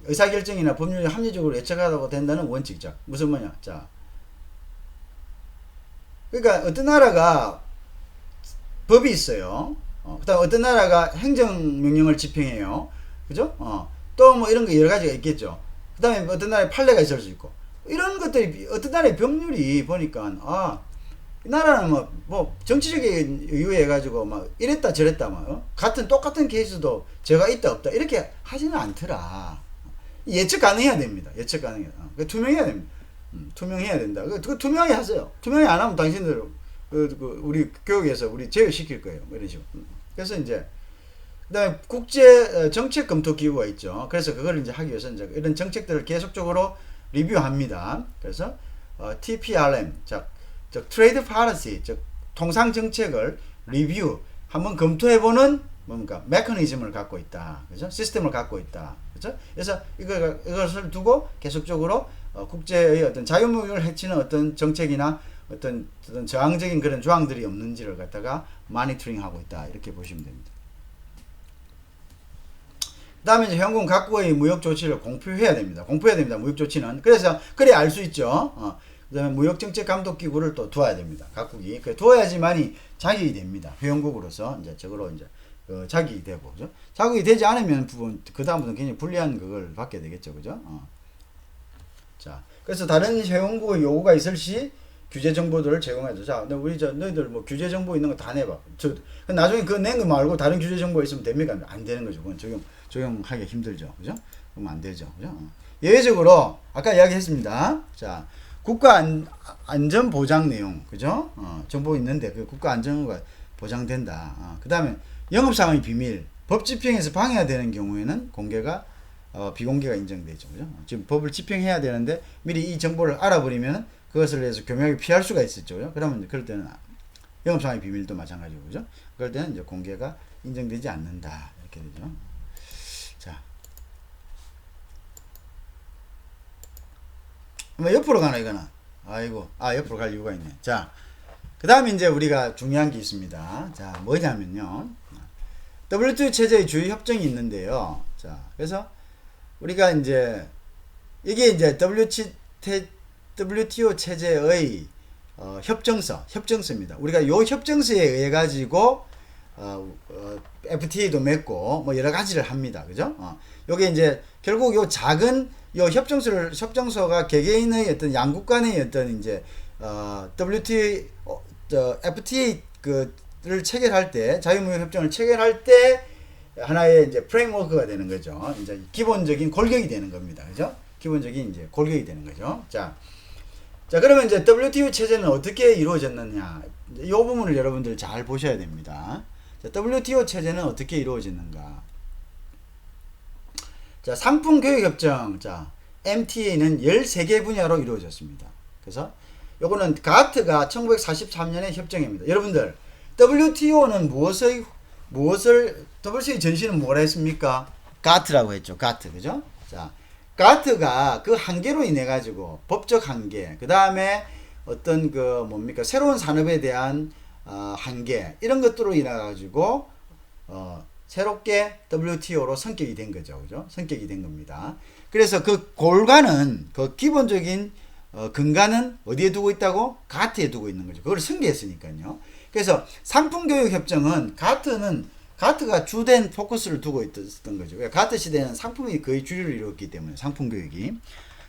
의사결정이나 법률이 합리적으로 예측하다고 된다는 원칙이죠. 무슨 뭐냐? 자. 그러니까 어떤 나라가 법이 있어요. 그다음 어떤 나라가 행정명령을 집행해요. 그죠? 또 뭐 이런 거 여러 가지가 있겠죠. 그다음에 어떤 나라에 판례가 있을 수 있고 이런 것들이 어떤 나라의 법률이 보니까 이 나라는 뭐 정치적인 이유에 가지고 막 이랬다 저랬다 막 같은 똑같은 케이스도 죄가 있다 없다 이렇게 하지는 않더라. 예측 가능해야 됩니다. 예측 가능해야. 투명해야 됩니다. 투명해야 된다. 그 투명하게 하세요. 투명히 안 하면 당신들 우리 교육에서 우리 제외시킬 거예요. 뭐 이런 식으로. 그래서 이제 그다음에 국제 정책 검토 기구가 있죠. 그래서 그걸 이제 하기 위해서 이제 이런 정책들을 계속적으로 리뷰합니다. 그래서 TPRM, 즉 트레이드 파리시, 즉 통상 정책을 리뷰 한번 검토해보는 뭔가 메커니즘을 갖고 있다. 그죠? 시스템을 갖고 있다. 그죠? 그래서 이것을 두고 계속적으로 국제의 어떤 자유무역을 해치는 어떤 정책이나 어떤 저항적인 그런 조항들이 없는지를 갖다가 마니터링하고 있다. 이렇게 보시면 됩니다. 그 다음에 이제 현금 각국의 무역 조치를 공표해야 됩니다. 무역 조치는. 그래서, 그래 알 수 있죠. 그 다음에 무역정책 감독기구를 또 두어야 됩니다. 각국이. 두어야지만이 자격이 됩니다. 회원국으로서. 이제 저거로 이제, 자격이 되고, 그죠? 자격이 되지 않으면 그다음부터는 굉장히 불리한 그걸 받게 되겠죠. 그죠? 자. 그래서 다른 회원국의 요구가 있을 시 규제 정보들을 제공해줘. 자, 너희들 뭐 규제 정보 있는 거 다 내봐. 나중에 그거 낸 거 말고 다른 규제 정보 있으면 됩니까? 안 되는 거죠. 그건 적용하기가 힘들죠. 그죠? 그럼 안 되죠. 그죠? 예외적으로, 아까 이야기했습니다. 자, 국가 안전 보장 내용. 그죠? 정보 있는데 그 국가 안전과 보장된다. 그 다음에 영업상의 비밀. 법 집행에서 방해가 되는 경우에는 비공개가 인정되죠. 그죠? 지금 법을 집행해야 되는데 미리 이 정보를 알아버리면 그것을 위해서 교묘하게 피할 수가 있었죠. 그죠? 그러면 그럴 때는 영업상의 비밀도 마찬가지고, 그죠? 그럴 때는 이제 공개가 인정되지 않는다. 이렇게 되죠. 자. 뭐 옆으로 가나, 이거는? 옆으로 갈 이유가 있네. 자. 그 다음에 이제 우리가 중요한 게 있습니다. 자, 뭐냐면요. WTO 체제의 주요 협정이 있는데요. 자, 그래서 우리가 이제, 이게 이제 WTO 체제의 협정서입니다. 우리가 요 협정서에 의해 가지고 FTA도 맺고 뭐 여러 가지를 합니다. 그죠? 요게 이제 결국 요 작은 요 협정서가 개개인의 양국 간의 이제 FTA 그 협정을 체결할 때, 자유무역 협정을 체결할 때 하나의 이제 프레임워크가 되는 거죠. 이제 기본적인 골격이 되는 겁니다. 그죠? 기본적인 이제 골격이 되는 거죠. 자, 그러면 이제 WTO 체제는 어떻게 이루어졌느냐? 이 부분을 여러분들 잘 보셔야 됩니다. 자, WTO 체제는 어떻게 이루어졌는가? 자, 상품 교육 협정, 자, MTA는 13개 분야로 이루어졌습니다. 그래서 요거는 가트가 1943년의 협정입니다. 여러분들, WTO는 무엇을 WTO 전신은 뭐라 했습니까? 가트라고 했죠. 가트. 그죠? 자, 가트가 그 한계로 인해 가지고 법적 한계, 그 다음에 어떤 그 뭡니까 새로운 산업에 대한 한계 이런 것들로 인해 가지고 새롭게 WTO로 성격이 된 거죠. 그죠? 성격이 된 겁니다. 그래서 그 골간은 그 기본적인 근간은 어디에 두고 있다고? 가트에 두고 있는 거죠. 그걸 승계했으니까요. 그래서 상품교육협정은 가트가 주된 포커스를 두고 있었던 거죠. 가트 시대는 상품이 거의 주류를 이루었기 때문에 상품교육이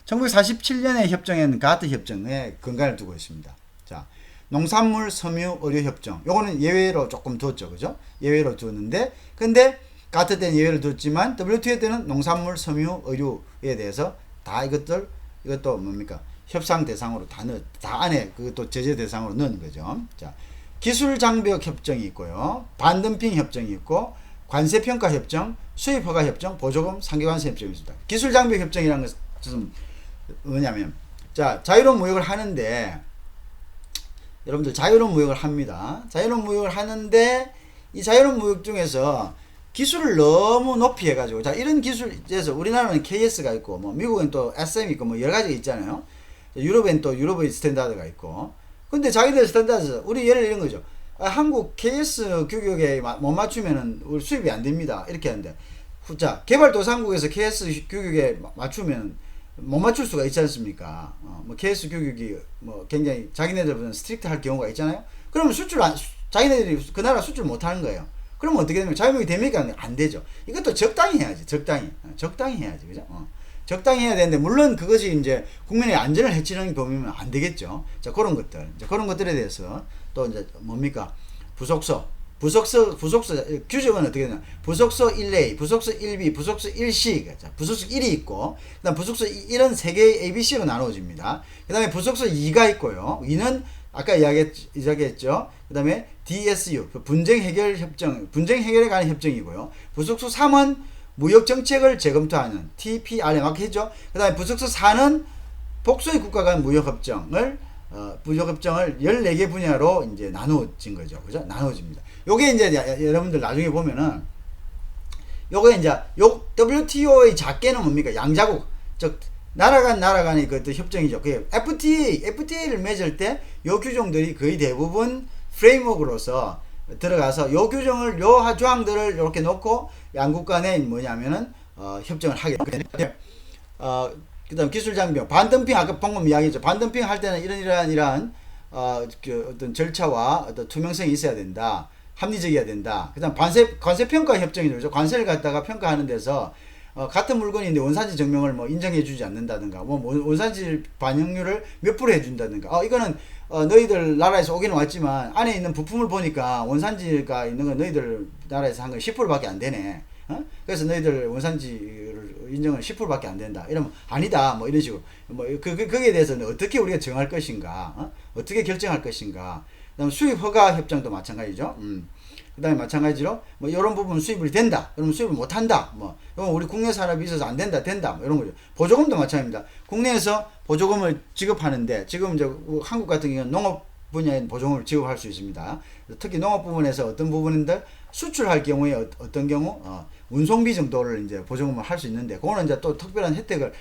1947년의 협정에는 가트 협정에 근간을 두고 있습니다. 자, 농산물 섬유 의료 협정. 요거는 예외로 조금 뒀죠. 그죠? 예외로 두었는데 근데 가트 때는 예외를 뒀지만 WTO 때는 농산물 섬유 의료에 대해서 다 이것도 뭡니까? 협상 대상으로 다 안에 그것도 제재 대상으로 넣은 거죠. 자, 기술 장벽 협정이 있고요. 반덤핑 협정이 있고 관세 평가 협정, 수입 허가 협정, 보조금 상계관세 협정이 있습니다. 기술 장벽 협정이라는 것은 뭐냐면 자, 자유로운 무역을 하는데 여러분들 자유로운 무역을 합니다. 자유로운 무역을 하는데 이 자유로운 무역 중에서 기술을 너무 높이 해가지고 자, 이런 기술에서 우리나라는 KS가 있고 뭐 미국은 또 SM 있고 뭐 여러 가지가 있잖아요. 유럽엔 또 유럽의 스탠다드가 있고 근데 자기들 스탠다드 우리 예를 이런 거죠. 한국 KS 규격에 못 맞추면은 우리 수입이 안 됩니다. 이렇게 하는데 자, 개발도상국에서 KS 규격에 맞추면 못 맞출 수가 있지 않습니까? 뭐 KS 규격이 뭐 굉장히 자기네들보다 스트릭트 할 경우가 있잖아요. 그러면 자기네들이 그 나라 수출 못 하는 거예요. 그러면 어떻게 됩니까? 자유무역이 됩니까? 안 되죠. 이것도 적당히 해야지. 적당히 해야지. 그죠? 적당히 해야 되는데, 물론 그것이 이제 국민의 안전을 해치는 범위면 안 되겠죠. 자, 그런 것들. 이제 그런 것들에 대해서 또 이제 뭡니까? 부속서, 규정은 어떻게 되냐? 부속서 1A, 부속서 1B, 부속서 1C, 부속서 1이 있고, 그 다음 부속서 1은 3개의 ABC로 나누어집니다. 그 다음에 부속서 2가 있고요. 2는 아까 이야기했죠. 그 다음에 DSU, 분쟁 해결에 관한 협정이고요. 부속서 3은 무역 정책을 재검토하는 TPR에 맞겠죠. 그 다음에 부속서 4는 복수의 국가 간 무역협정을 14개 분야로 이제 나누어진 거죠. 그죠? 나누어집니다. 요게 이제 여러분들 나중에 보면은 요게 이제 WTO의 작게는 뭡니까? 양자국, 즉 나라 간의 그 협정이죠. 그게 FTA를 맺을 때 요 규정들이 거의 대부분 프레임워크로서 들어가서 요 규정을 요 조항들을 이렇게 놓고 양국 간에 뭐냐면은 협정을 하게 되는데 그다음 기술 장벽, 반덤핑 아까 방금 이야기했죠. 반덤핑 할 때는 이러한 그 어떤 절차와 어떤 투명성이 있어야 된다. 합리적이어야 된다. 그다음 관세 평가 협정이 되죠. 관세를 갖다가 평가하는 데서 같은 물건인데 원산지 증명을 뭐 인정해주지 않는다든가, 뭐 원산지 반영률을 몇 프로 해준다든가. 이거는 너희들 나라에서 오기는 왔지만 안에 있는 부품을 보니까 원산지가 있는 건 너희들 나라에서 한 건 10%밖에 안 되네. 그래서 너희들 원산지를 인정은 10%밖에 안 된다. 이러면 아니다. 뭐 이런 식으로 거기에 대해서는 어떻게 우리가 정할 것인가, 어떻게 결정할 것인가. 그다음 수입 허가 협정도 마찬가지죠. 그 다음에 마찬가지로 뭐 이런 부분 수입이 된다, 그러면 수입을 못 한다, 뭐 우리 국내 산업이 있어서 안 된다, 뭐 이런 거죠. 보조금도 마찬가지입니다. 국내에서 보조금을 지급하는데 지금 이제 한국 같은 경우는 농업 분야에 보조금을 지급할 수 있습니다. 특히 농업 부분에서 어떤 부분인데 수출할 경우에 어떤 경우 운송비 정도를 이제 보조금을 할 수 있는데, 그거는 이제 또 특별한 혜택을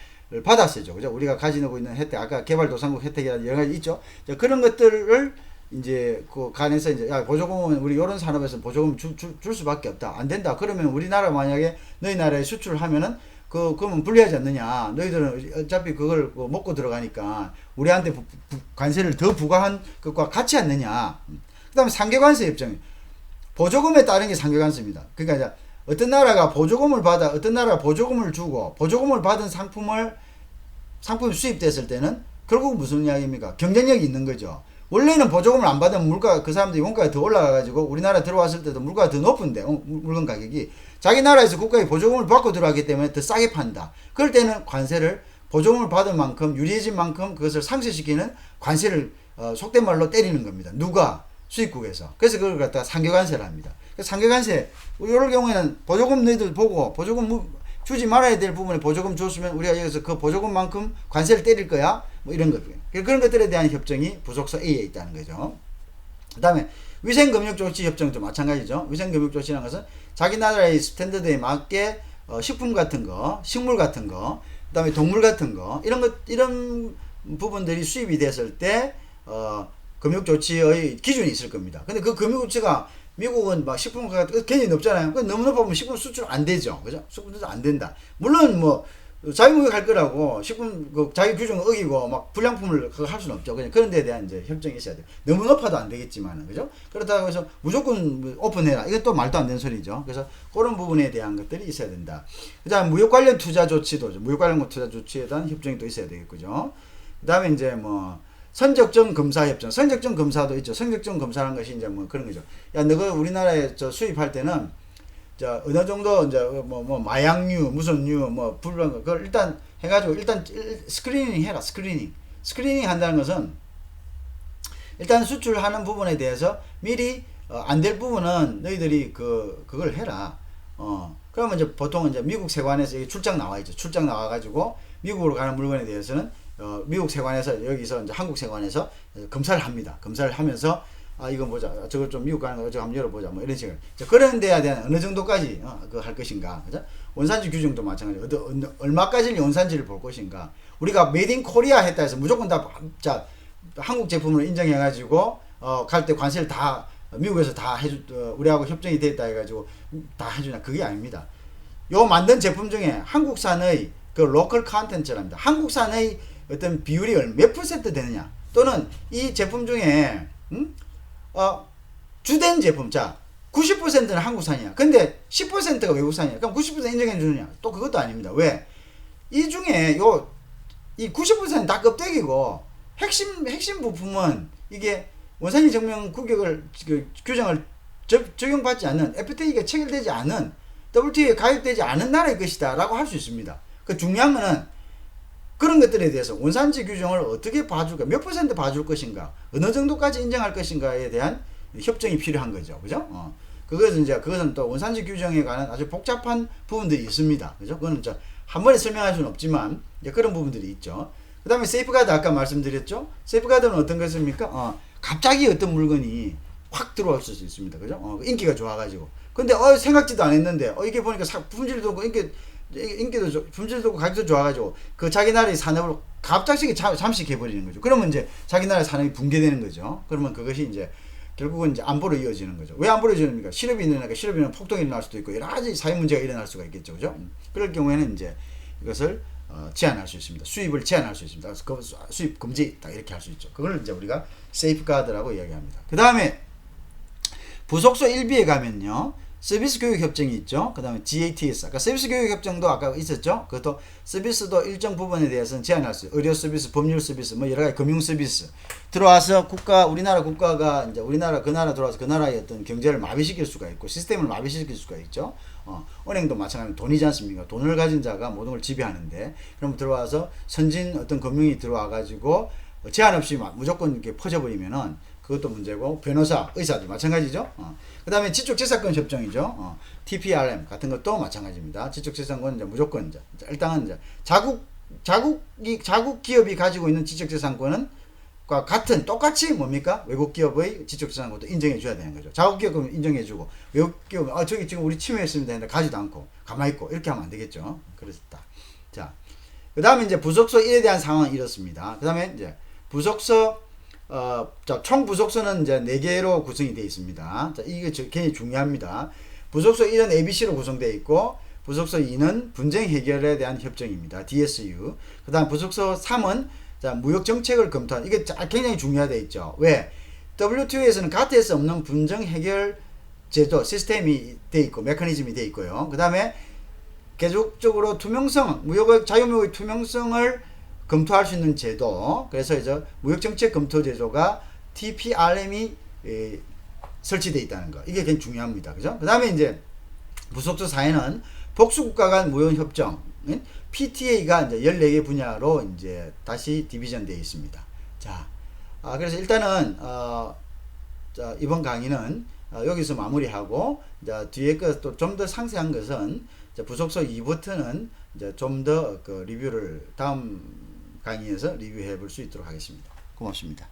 받았어요. 그죠? 우리가 가지고 있는 혜택, 아까 개발도상국 혜택이라든지 여러 가지 있죠. 그런 것들을 이제 그 간에서 이제 보조금은 우리 이런 산업에서 보조금 줄 수밖에 없다, 안 된다. 그러면 우리나라 만약에 너희 나라에 수출을 하면은 그러면 불리하지 않느냐. 너희들은 어차피 그걸 먹고 들어가니까 우리한테 관세를 더 부과한 것과 같지 않느냐. 그다음에 상계관세 협정, 보조금에 따른 게 상계관세입니다. 그러니까 이제 어떤 나라가 보조금을 주고 보조금을 받은 상품이 수입됐을 때는 결국 무슨 이야기입니까? 경쟁력이 있는 거죠. 원래는 보조금을 안 받으면 물가 그 사람들이 원가가 더 올라가가지고 우리나라 들어왔을 때도 물가가 더 높은데 물건 가격이 자기 나라에서 국가에 보조금을 받고 들어왔기 때문에 더 싸게 판다. 그럴 때는 관세를 보조금을 받은 만큼 유리해진 만큼 그것을 상쇄시키는 관세를 속된 말로 때리는 겁니다. 누가? 수입국에서. 그래서 그걸 갖다가 상계관세를 합니다. 상계관세 이럴 경우에는 보조금 너희들 보고 보조금 주지 말아야 될 부분에 보조금 줬으면 우리가 여기서 그 보조금만큼 관세를 때릴 거야. 뭐 이런 것. 그런 것들에 대한 협정이 부속서 A에 있다는 거죠. 그 다음에 위생금융조치협정도 마찬가지죠. 위생금융조치라는 것은 자기 나라의 스탠더드에 맞게 식품 같은 거, 식물 같은 거, 그 다음에 동물 같은 거, 이런 부분들이 수입이 됐을 때, 금융조치의 기준이 있을 겁니다. 근데 그 금융조치가 미국은 막 식품 가격 굉장히 높잖아요. 너무 높으면 식품 수출 안 되죠. 그죠? 식품 수출 안 된다. 물론 뭐, 자유무역 할 거라고 식품 자기 규정을 어기고 막 불량품을 그거 할 수는 없죠. 그냥 그런 데에 대한 이제 협정이 있어야 돼요. 너무 높아도 안 되겠지만은 그죠? 그렇다고 해서 무조건 오픈해라. 이건 또 말도 안 되는 소리죠. 그래서 그런 부분에 대한 것들이 있어야 된다. 그다음 무역 관련 투자 조치도 무역 관련 투자 조치에 대한 협정이 또 있어야 되겠고요. 그다음에 이제 뭐 선적정 검사 협정, 선적정 검사도 있죠. 선적정 검사라는 것이 이제 뭐 그런 거죠. 야, 너가 우리나라에 수입할 때는 자, 어느 정도, 이제, 마약류, 무슨 류, 불런 거, 그걸 일단 해가지고, 일단, 스크리닝 해라, 스크리닝. 스크리닝 한다는 것은, 일단 수출하는 부분에 대해서 미리, 안 될 부분은 너희들이 그걸 해라. 그러면 이제 보통 이제 미국 세관에서 출장 나와 있죠. 출장 나와가지고, 미국으로 가는 물건에 대해서는, 미국 세관에서, 여기서 이제 한국 세관에서 검사를 합니다. 검사를 하면서, 이거 보자. 저거 좀 미국 가는 거, 저거 한번 열어보자. 뭐 이런 식으로. 그런 데에 대한 어느 정도까지, 그거 할 것인가. 그죠? 원산지 규정도 마찬가지고, 얼마까지 원산지를 볼 것인가. 우리가 메이드 인 코리아 했다 해서 무조건 자, 한국 제품으로 인정해가지고, 갈 때 관세를 다, 미국에서 다 우리하고 협정이 됐다 해가지고, 다 해주냐. 그게 아닙니다. 요 만든 제품 중에 한국산의 그 로컬 컨텐츠랍니다. 한국산의 어떤 비율이 몇 퍼센트 되느냐. 또는 이 제품 중에, 주된 제품, 자, 90%는 한국산이야. 근데 10%가 외국산이야. 그럼 90% 인정해 주느냐? 또 그것도 아닙니다. 왜? 이 중에 이 90%는 다 껍데기고, 핵심 부품은 이게 원산지 증명 규정을 적용받지 않는, FTA가 체결되지 않은, WTO에 가입되지 않은 나라의 것이다. 라고 할 수 있습니다. 그 중요한 거는 그런 것들에 대해서 원산지 규정을 어떻게 봐줄까, 몇 퍼센트 봐줄 것인가, 어느 정도까지 인정할 것인가에 대한 협정이 필요한 거죠. 그죠? 그것은 또 원산지 규정에 관한 아주 복잡한 부분들이 있습니다. 그죠? 그거는 한 번에 설명할 수는 없지만, 그런 부분들이 있죠. 그 다음에 세이프가드 아까 말씀드렸죠? 세이프가드는 어떤 것입니까? 갑자기 어떤 물건이 확 들어올 수 있습니다. 그죠? 인기가 좋아가지고. 근데, 생각지도 안 했는데, 이게 보니까 품질도 좋고, 인기도 품질도 가격도 좋아가지고 그 자기 나라의 산업을 갑작스럽게 잠식해버리는 거죠. 그러면 이제 자기 나라의 산업이 붕괴되는 거죠. 그러면 그것이 이제 결국은 이제 안보로 이어지는 거죠. 왜 안보로 이어집니까? 실업이 일어나니까 실업이 일어나면 폭동이 일어날 수도 있고 여러 가지 사회 문제가 일어날 수가 있겠죠. 그죠? 그럴 경우에는 이제 이것을 제한할 수 있습니다. 수입을 제한할 수 있습니다. 그래서 수입 금지 딱 이렇게 할 수 있죠. 그걸 이제 우리가 세이프가드라고 이야기합니다. 그 다음에 부속소 1비에 가면요. 서비스 교육 협정이 있죠. 그 다음에 GATS. 아까 서비스 교육 협정도 아까 있었죠. 그것도 서비스도 일정 부분에 대해서는 제한할 수 있어요. 의료 서비스, 법률 서비스, 뭐 여러 가지 금융 서비스. 들어와서 우리나라 국가가 이제 그 나라 들어와서 그 나라의 어떤 경제를 마비시킬 수가 있고 시스템을 마비시킬 수가 있죠. 은행도 마찬가지로 돈이지 않습니까? 돈을 가진 자가 모든 걸 지배하는데, 그럼 들어와서 선진 어떤 금융이 들어와가지고 제한 없이 무조건 이렇게 퍼져버리면은 그것도 문제고, 변호사, 의사도 마찬가지죠. 그 다음에 지적재산권 협정이죠. TPRM 같은 것도 마찬가지입니다. 지적재산권은 이제 무조건 일단은 이제 자국 기업이 가지고 있는 지적재산권은 같은 똑같이 뭡니까? 외국 기업의 지적재산권도 인정해 줘야 되는 거죠. 자국 기업은 인정해 주고 외국 기업은 저기 지금 우리 침해했습니다 했는데 가지도 않고 가만히 있고 이렇게 하면 안 되겠죠. 그렇다. 자, 그 다음에 이제 부속소 1에 대한 상황은 이렇습니다. 그 다음에 이제 부속소 총 부속소는 이제 4개로 구성이 되어 있습니다. 자, 이게 굉장히 중요합니다. 부속소 1은 ABC로 구성되어 있고, 부속소 2는 분쟁 해결에 대한 협정입니다. DSU. 그 다음 부속소 3은 무역 정책을 검토한, 이게 굉장히 중요하다 있죠. 왜? WTO에서는 가트에서 없는 분쟁 해결 제도, 시스템이 되어 있고, 메커니즘이 되어 있고요. 그 다음에 계속적으로 투명성, 자유무역의 투명성을 검토할 수 있는 제도, 그래서 이제 무역정책 검토 제도가 TPRM이 설치되어 있다는 거. 이게 굉장히 중요합니다. 그죠? 그 다음에 이제 부속서 4에는 복수국가 간 무역협정, PTA가 이제 14개 분야로 이제 다시 디비전 되어 있습니다. 자, 그래서 일단은, 자, 이번 강의는 여기서 마무리하고, 뒤에 또 좀 더 상세한 것은 부속서 2부터는 좀 더 그 리뷰를 다음 강의에서 리뷰해 볼 수 있도록 하겠습니다. 고맙습니다.